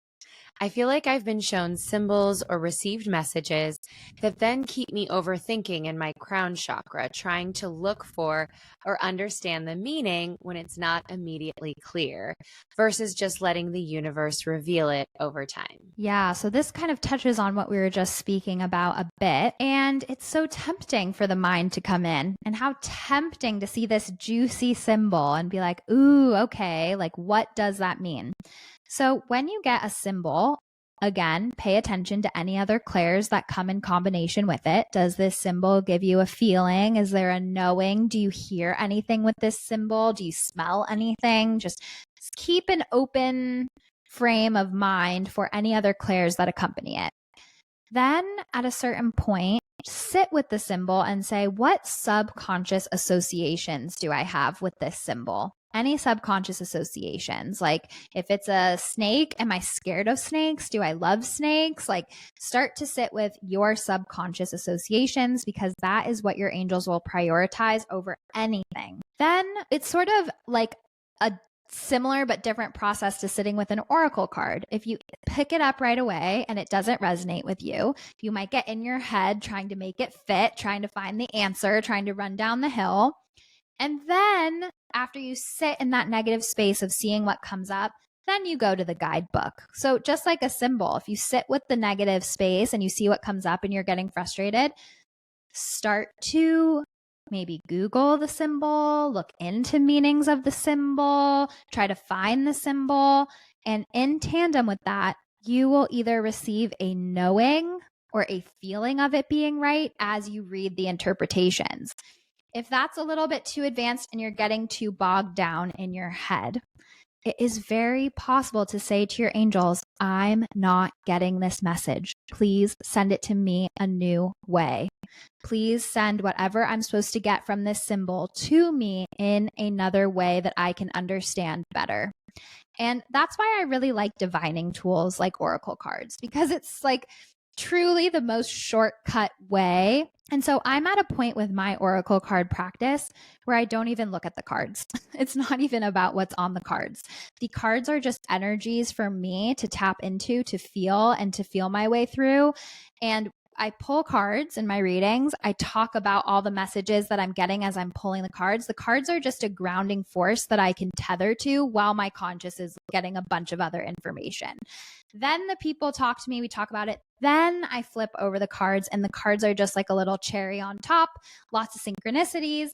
I feel like I've been shown symbols or received messages that then keep me overthinking in my crown chakra, trying to look for or understand the meaning when it's not immediately clear, versus just letting the universe reveal it over time. Yeah, so this kind of touches on what we were just speaking about a bit. And it's so tempting for the mind to come in, and how tempting to see this juicy symbol and be like, ooh, okay, like what does that mean? So when you get a symbol, again, pay attention to any other clairs that come in combination with it. Does this symbol give you a feeling? Is there a knowing? Do you hear anything with this symbol? Do you smell anything? Just keep an open frame of mind for any other clairs that accompany it. Then at a certain point, sit with the symbol and say, what subconscious associations do I have with this symbol? Any subconscious associations, like if it's a snake, am I scared of snakes? Do I love snakes? Like start to sit with your subconscious associations, because that is what your angels will prioritize over anything. Then it's sort of like a similar but different process to sitting with an oracle card. If you pick it up right away and it doesn't resonate with you, you might get in your head trying to make it fit, trying to find the answer, trying to run down the hill. And then after you sit in that negative space of seeing what comes up, then you go to the guidebook. So just like a symbol, if you sit with the negative space and you see what comes up and you're getting frustrated, start to maybe Google the symbol, look into meanings of the symbol, try to find the symbol. And in tandem with that, you will either receive a knowing or a feeling of it being right as you read the interpretations. If that's a little bit too advanced and you're getting too bogged down in your head, it is very possible to say to your angels, I'm not getting this message. Please send it to me a new way. Please send whatever I'm supposed to get from this symbol to me in another way that I can understand better. And that's why I really like divining tools like oracle cards, because it's like truly the most shortcut way. And so I'm at a point with my oracle card practice where I don't even look at the cards. It's not even about what's on the cards. The cards are just energies for me to tap into, to feel my way through. And I pull cards in my readings. I talk about all the messages that I'm getting as I'm pulling the cards. The cards are just a grounding force that I can tether to while my conscious is getting a bunch of other information. Then the people talk to me, we talk about it. Then I flip over the cards, and the cards are just like a little cherry on top, lots of synchronicities.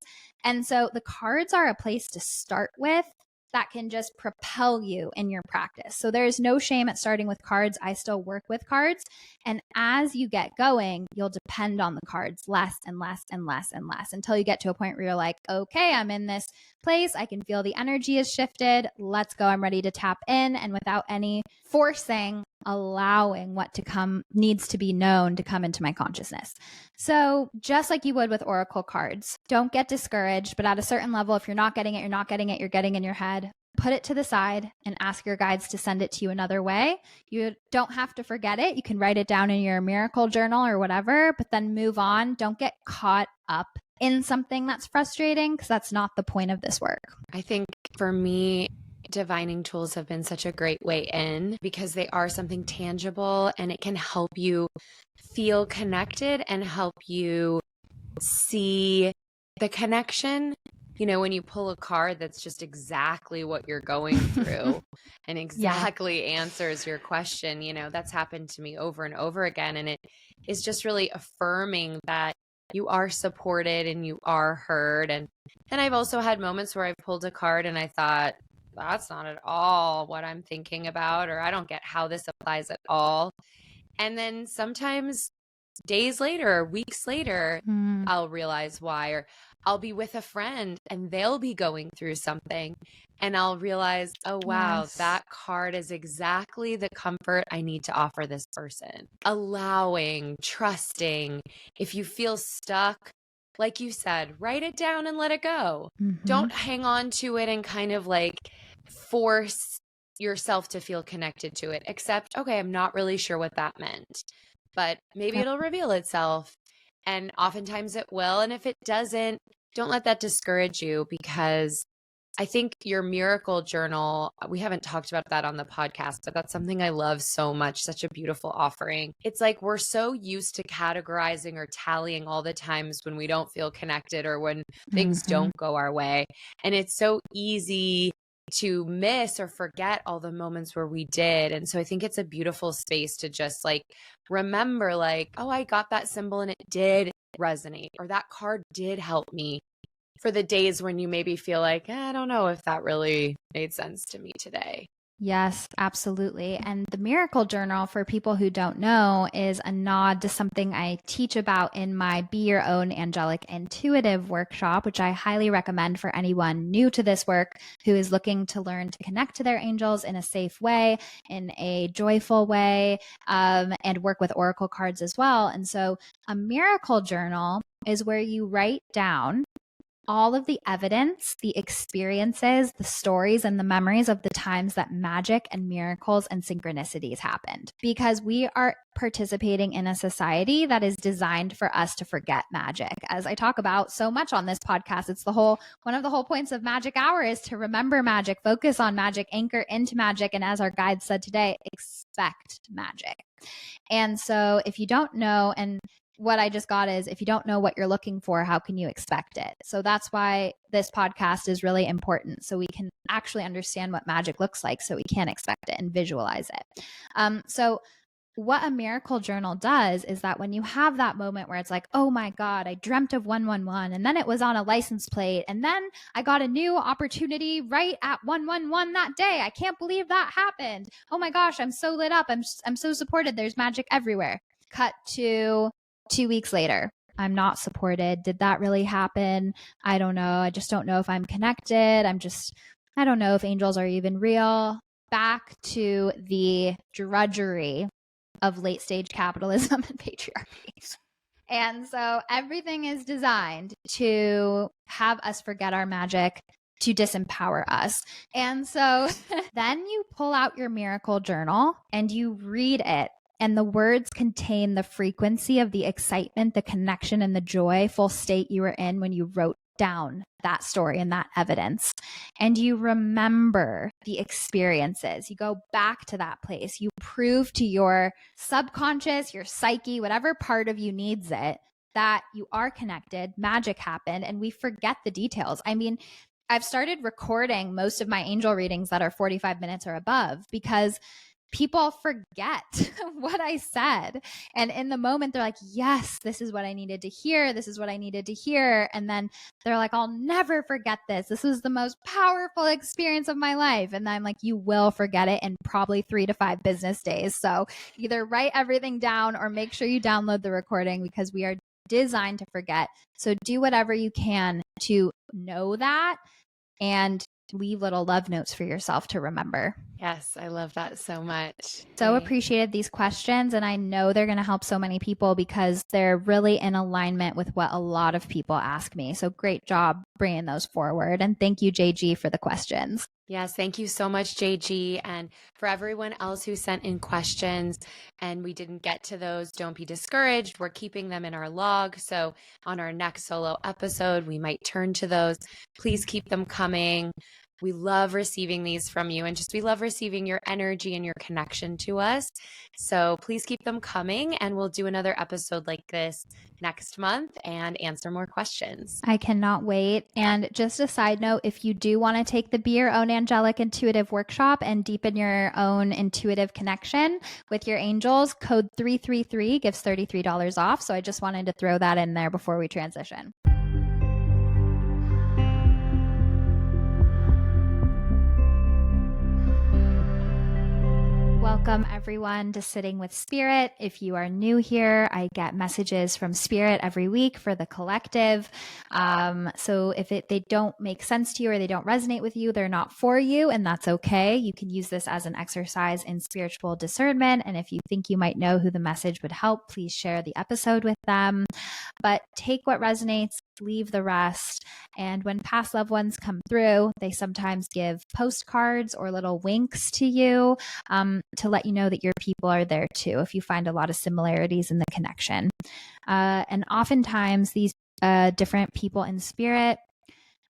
And so the cards are a place to start with that can just propel you in your practice. So there's no shame at starting with cards. I still work with cards. And as you get going, you'll depend on the cards less and less and less and less until you get to a point where you're like, okay, I'm in this place. I can feel the energy is shifted. Let's go. I'm ready to tap in. And without any forcing, allowing what to come needs to be known to come into my consciousness. So just like you would with oracle cards, don't get discouraged. But at a certain level, if you're not getting it, you're getting in your head, put it to the side and ask your guides to send it to you another way. You don't have to forget it. You can write it down in your miracle journal or whatever, but then move on. Don't get caught up in something that's frustrating, because that's not the point of this work. I think for me, divining tools have been such a great way in because they are something tangible and it can help you feel connected and help you see the connection. You know, when you pull a card that's just exactly what you're going through and exactly answers your question, you know, that's happened to me over and over again. And it is just really affirming that you are supported and you are heard. And then I've also had moments where I've pulled a card and I thought, that's not at all what I'm thinking about, or I don't get how this applies at all. And then sometimes days later, weeks later, I'll realize why, or I'll be with a friend and they'll be going through something and I'll realize, oh, wow, that card is exactly the comfort I need to offer this person. Allowing, trusting. If you feel stuck, like you said, write it down and let it go. Don't hang on to it and kind of like force yourself to feel connected to it, except, okay, I'm not really sure what that meant, but maybe it'll reveal itself. And oftentimes it will. And if it doesn't, don't let that discourage you, because I think your miracle journal, we haven't talked about that on the podcast, but that's something I love so much. Such a beautiful offering. It's like we're so used to categorizing or tallying all the times when we don't feel connected or when things don't go our way. And it's so easy to miss or forget all the moments where we did. And so I think it's a beautiful space to just like remember, like, oh, I got that symbol and it did resonate, or that card did help me, for the days when you maybe feel like, I don't know if that really made sense to me today. Yes, absolutely. And the Miracle Journal, for people who don't know, is a nod to something I teach about in my Be Your Own Angelic Intuitive workshop, which I highly recommend for anyone new to this work who is looking to learn to connect to their angels in a safe way, in a joyful way, and work with oracle cards as well. And so a Miracle Journal is where you write down all of the evidence, the experiences, the stories, and the memories of the times that magic and miracles and synchronicities happened. Because we are participating in a society that is designed for us to forget magic. As I talk about so much on this podcast, it's one of the whole points of Magic Hour is to remember magic, focus on magic, anchor into magic, and as our guide said today, expect magic. And so if you don't know, and what I just got is, if you don't know what you're looking for, how can you expect it? So that's why this podcast is really important, so we can actually understand what magic looks like, so we can expect it and visualize it. So what a miracle journal does is that when you have that moment where it's like, oh my God, I dreamt of 111 and then it was on a license plate and then I got a new opportunity right at 111 that day. I can't believe that happened. Oh my gosh, I'm so lit up. I'm so supported. There's magic everywhere. Cut to 2 weeks later. I'm not supported. Did that really happen? I don't know. I just don't know if I'm connected. I don't know if angels are even real. Back to the drudgery of late stage capitalism and patriarchy. And so everything is designed to have us forget our magic, to disempower us. And so then you pull out your miracle journal and you read it. And the words contain the frequency of the excitement, the connection, and the joyful state you were in when you wrote down that story and that evidence. And you remember the experiences. You go back to that place. You prove to your subconscious, your psyche, whatever part of you needs it, that you are connected, magic happened, and we forget the details. I mean, I've started recording most of my angel readings that are 45 minutes or above, because people forget what I said. And in the moment, they're like, yes, this is what I needed to hear. This is what I needed to hear. And then they're like, I'll never forget this. This was the most powerful experience of my life. And I'm like, you will forget it in probably 3 to 5 business days. So either write everything down or make sure you download the recording, because we are designed to forget. So do whatever you can to know that and leave little love notes for yourself to remember. Yes, I love that so much. So appreciated these questions, and I know they're going to help so many people because they're really in alignment with what a lot of people ask me. So great job bringing those forward, and thank you, JG, for the questions. Yes, thank you so much, JG. And for everyone else who sent in questions and we didn't get to those, don't be discouraged. We're keeping them in our log. So on our next solo episode, we might turn to those. Please keep them coming. We love receiving these from you, and just we love receiving your energy and your connection to us. So please keep them coming, and we'll do another episode like this next month and answer more questions. I cannot wait. And just a side note, if you do want to take the Be Your Own Angelic Intuitive Workshop and deepen your own intuitive connection with your angels, code 333 gives $33 off. So I just wanted to throw that in there before we transition. Welcome everyone to Sitting with Spirit. If you are new here, I get messages from Spirit every week for the collective. So if they don't make sense to you or they don't resonate with you, they're not for you, and that's okay. You can use this as an exercise in spiritual discernment. And if you think you might know who the message would help, please share the episode with them. But take what resonates, leave the rest. And when past loved ones come through, they sometimes give postcards or little winks to you to let you know that your people are there too, if you find a lot of similarities in the connection. And oftentimes these different people in spirit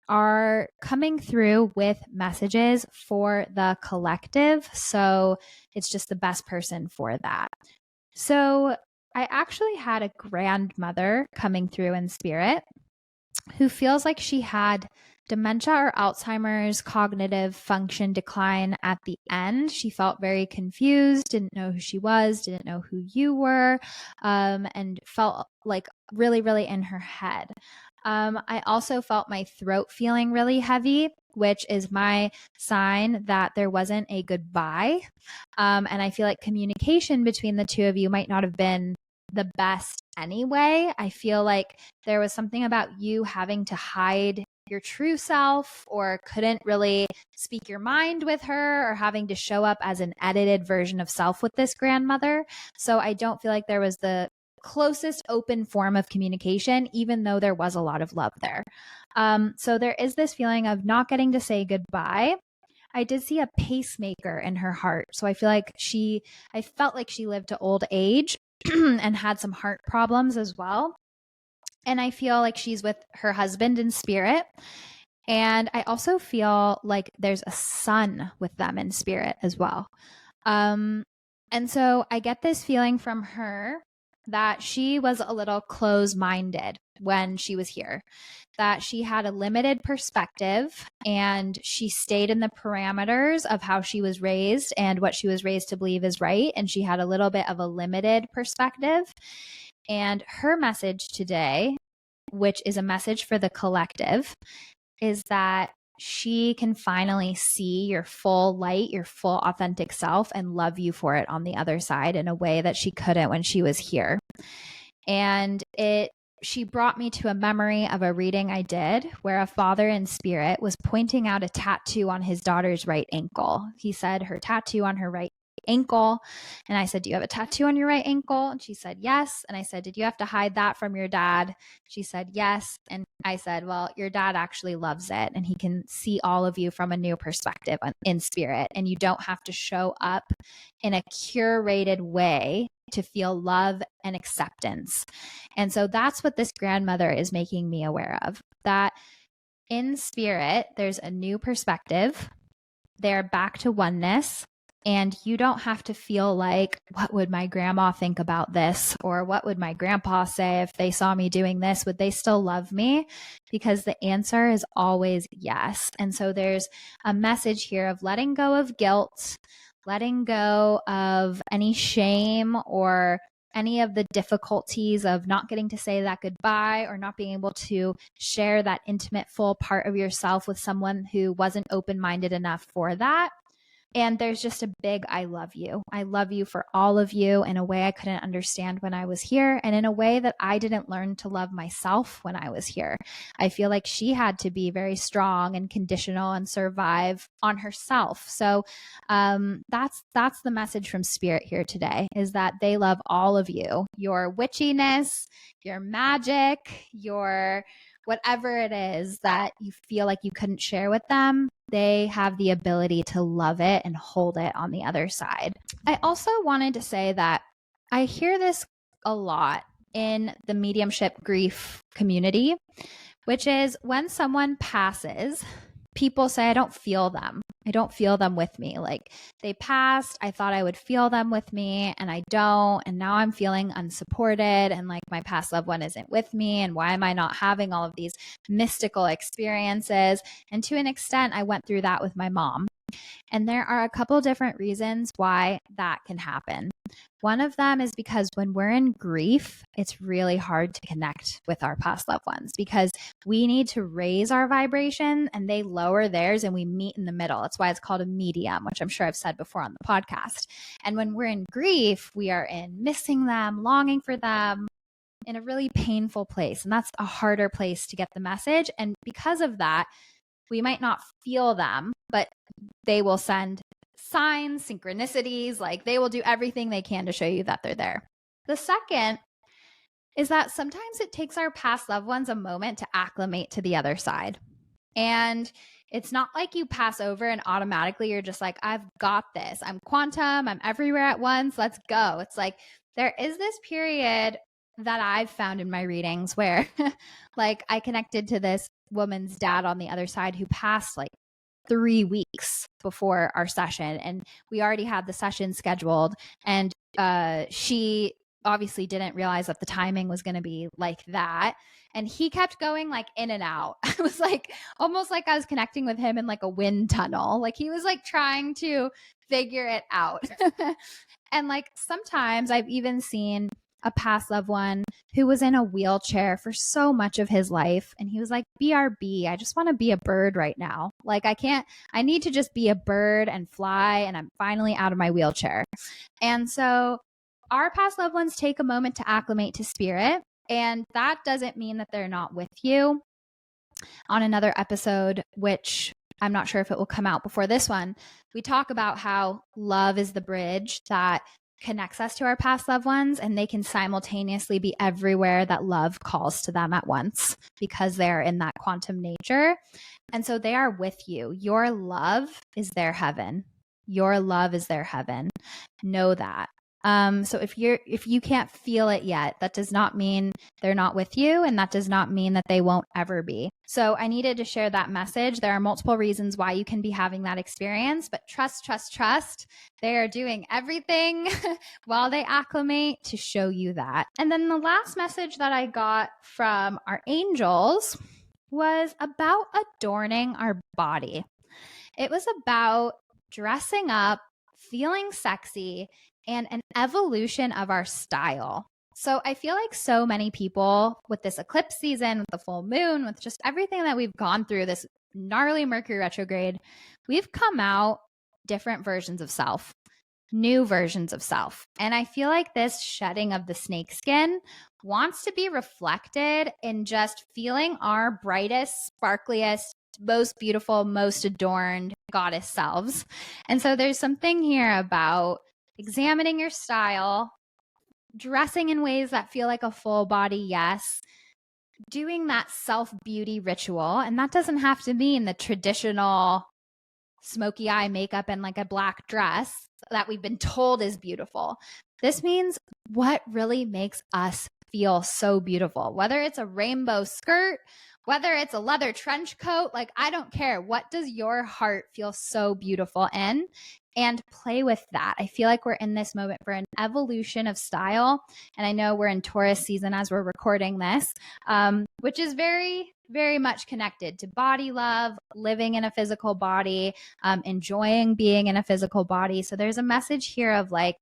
are coming through with messages for the collective. So it's just the best person for that. So I actually had a grandmother coming through in spirit who feels like she had dementia or Alzheimer's cognitive function decline at the end. She felt very confused, didn't know who she was, didn't know who you were, and felt like really, really in her head. I also felt my throat feeling really heavy, which is my sign that there wasn't a goodbye. And I feel like communication between the two of you might not have been the best anyway. I feel like there was something about you having to hide your true self or couldn't really speak your mind with her or having to show up as an edited version of self with this grandmother. So I don't feel like there was the closest open form of communication, even though there was a lot of love there. So there is this feeling of not getting to say goodbye. I did see a pacemaker in her heart. So I feel like I felt like she lived to old age and had some heart problems as well. And I feel like she's with her husband in spirit. And I also feel like there's a son with them in spirit as well. And so I get this feeling from her that she was a little close-minded when she was here, that she had a limited perspective and she stayed in the parameters of how she was raised and what she was raised to believe is right. And she had a little bit of a limited perspective. And her message today, which is a message for the collective, is that she can finally see your full light, your full authentic self, and love you for it on the other side in a way that she couldn't when she was here. And she brought me to a memory of a reading I did where a father in spirit was pointing out a tattoo on his daughter's right ankle. He said her tattoo on her right ankle. And I said, do you have a tattoo on your right ankle? And she said, yes. And I said, did you have to hide that from your dad? She said, yes. And I said, well, your dad actually loves it and he can see all of you from a new perspective in spirit. And you don't have to show up in a curated way to feel love and acceptance. And so that's what this grandmother is making me aware of, that in spirit, there's a new perspective. They're back to oneness. And you don't have to feel like, what would my grandma think about this? Or what would my grandpa say if they saw me doing this? Would they still love me? Because the answer is always yes. And so there's a message here of letting go of guilt, letting go of any shame or any of the difficulties of not getting to say that goodbye or not being able to share that intimate, full part of yourself with someone who wasn't open-minded enough for that. And there's just a big, I love you. I love you for all of you in a way I couldn't understand when I was here and in a way that I didn't learn to love myself when I was here. I feel like she had to be very strong and conditional and survive on herself. So that's the message from Spirit here today, is that they love all of you, your witchiness, your magic, your whatever it is that you feel like you couldn't share with them. They have the ability to love it and hold it on the other side. I also wanted to say that I hear this a lot in the mediumship grief community, which is when someone passes, people say, I don't feel them. I don't feel them with me. Like they passed. I thought I would feel them with me and I don't. And now I'm feeling unsupported and like my past loved one isn't with me. And why am I not having all of these mystical experiences? And to an extent, I went through that with my mom. And there are a couple different reasons why that can happen. One of them is because when we're in grief, it's really hard to connect with our past loved ones because we need to raise our vibration and they lower theirs and we meet in the middle. That's why it's called a medium, which I'm sure I've said before on the podcast. And when we're in grief, we are in missing them, longing for them, in a really painful place. And that's a harder place to get the message. And because of that, we might not feel them, but they will send signs, synchronicities, like they will do everything they can to show you that they're there. The second is that sometimes it takes our past loved ones a moment to acclimate to the other side. And it's not like you pass over and automatically you're just like, I've got this. I'm quantum. I'm everywhere at once. Let's go. It's like there is this period that I've found in my readings where like I connected to this woman's dad on the other side who passed like 3 weeks before our session. And we already had the session scheduled. And she obviously didn't realize that the timing was going to be like that. And he kept going like in and out. I was like, almost like I was connecting with him in like a wind tunnel. Like he was like trying to figure it out. And like sometimes I've even seen a past loved one who was in a wheelchair for so much of his life. And he was like, BRB, I just want to be a bird right now. Like I need to just be a bird and fly. And I'm finally out of my wheelchair. And so our past loved ones take a moment to acclimate to spirit. And that doesn't mean that they're not with you. On another episode, which I'm not sure if it will come out before this one, we talk about how love is the bridge that connects us to our past loved ones, and they can simultaneously be everywhere that love calls to them at once because they're in that quantum nature. And so they are with you. Your love is their heaven. Your love is their heaven. Know that. So if you can't feel it yet, that does not mean they're not with you, and that does not mean that they won't ever be. So I needed to share that message. There are multiple reasons why you can be having that experience, but trust, trust, trust. They are doing everything while they acclimate to show you that. And then the last message that I got from our angels was about adorning our body. It was about dressing up, feeling sexy, and an evolution of our style. So I feel like so many people with this eclipse season, with the full moon, with just everything that we've gone through, this gnarly Mercury retrograde, we've come out different versions of self, new versions of self. And I feel like this shedding of the snake skin wants to be reflected in just feeling our brightest, sparkliest, most beautiful, most adorned goddess selves. And so there's something here about examining your style, dressing in ways that feel like a full body yes, doing that self-beauty ritual. And that doesn't have to mean the traditional smoky eye makeup and like a black dress that we've been told is beautiful. This means what really makes us feel so beautiful, whether it's a rainbow skirt, whether it's a leather trench coat, like I don't care. What does your heart feel so beautiful in? And play with that. I feel like we're in this moment for an evolution of style. And I know we're in Taurus season as we're recording this, which is very, very much connected to body love, living in a physical body, enjoying being in a physical body. So there's a message here of like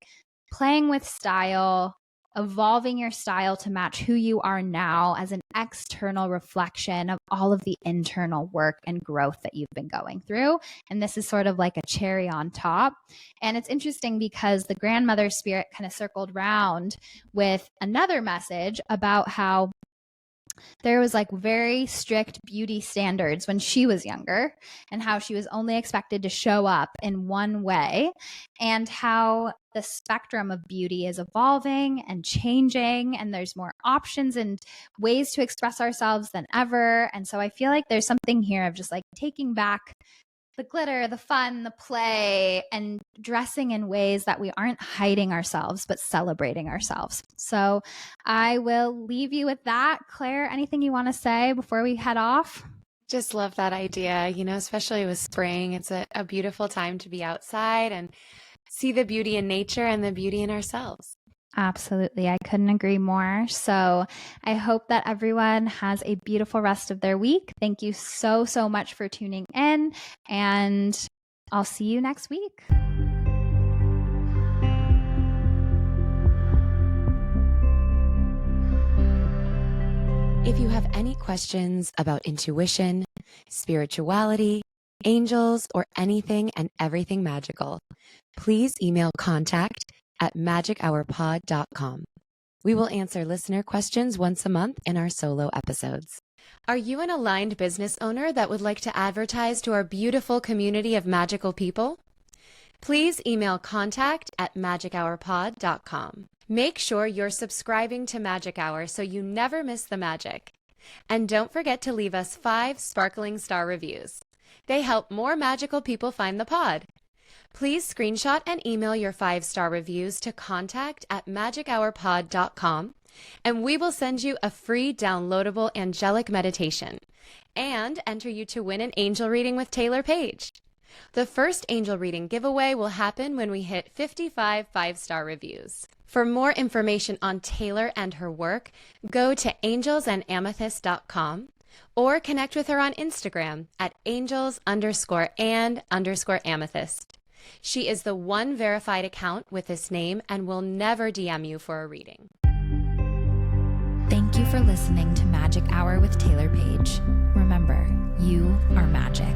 playing with style, evolving your style to match who you are now as an external reflection of all of the internal work and growth that you've been going through. And this is sort of like a cherry on top. And it's interesting because the grandmother spirit kind of circled round with another message about how there was like very strict beauty standards when she was younger and how she was only expected to show up in one way, and how the spectrum of beauty is evolving and changing, and there's more options and ways to express ourselves than ever. And so I feel like there's something here of just like taking back the glitter, the fun, the play, and dressing in ways that we aren't hiding ourselves, but celebrating ourselves. So I will leave you with that. Claire, anything you want to say before we head off? Just love that idea, especially with spring. It's a beautiful time to be outside and see the beauty in nature and the beauty in ourselves. Absolutely. I couldn't agree more. So I hope that everyone has a beautiful rest of their week. Thank you so, so much for tuning in, and I'll see you next week. If you have any questions about intuition, spirituality, angels, or anything and everything magical, please email contact@magichourpod.com. We will answer listener questions once a month in our solo episodes. Are you an aligned business owner that would like to advertise to our beautiful community of magical people? Please email contact@magichourpod.com. Make sure you're subscribing to Magic Hour so you never miss the magic. And don't forget to leave us 5 sparkling star reviews. They help more magical people find the pod. Please screenshot and email your 5-star reviews to contact@magichourpod.com, and we will send you a free downloadable angelic meditation and enter you to win an angel reading with Taylor Page. The first angel reading giveaway will happen when we hit 55 5-star reviews. For more information on Taylor and her work, go to angelsandamethyst.com or connect with her on Instagram at angels_and_amethyst. She is the one verified account with this name and will never DM you for a reading. Thank you for listening to Magic Hour with Taylor Page. Remember, you are magic.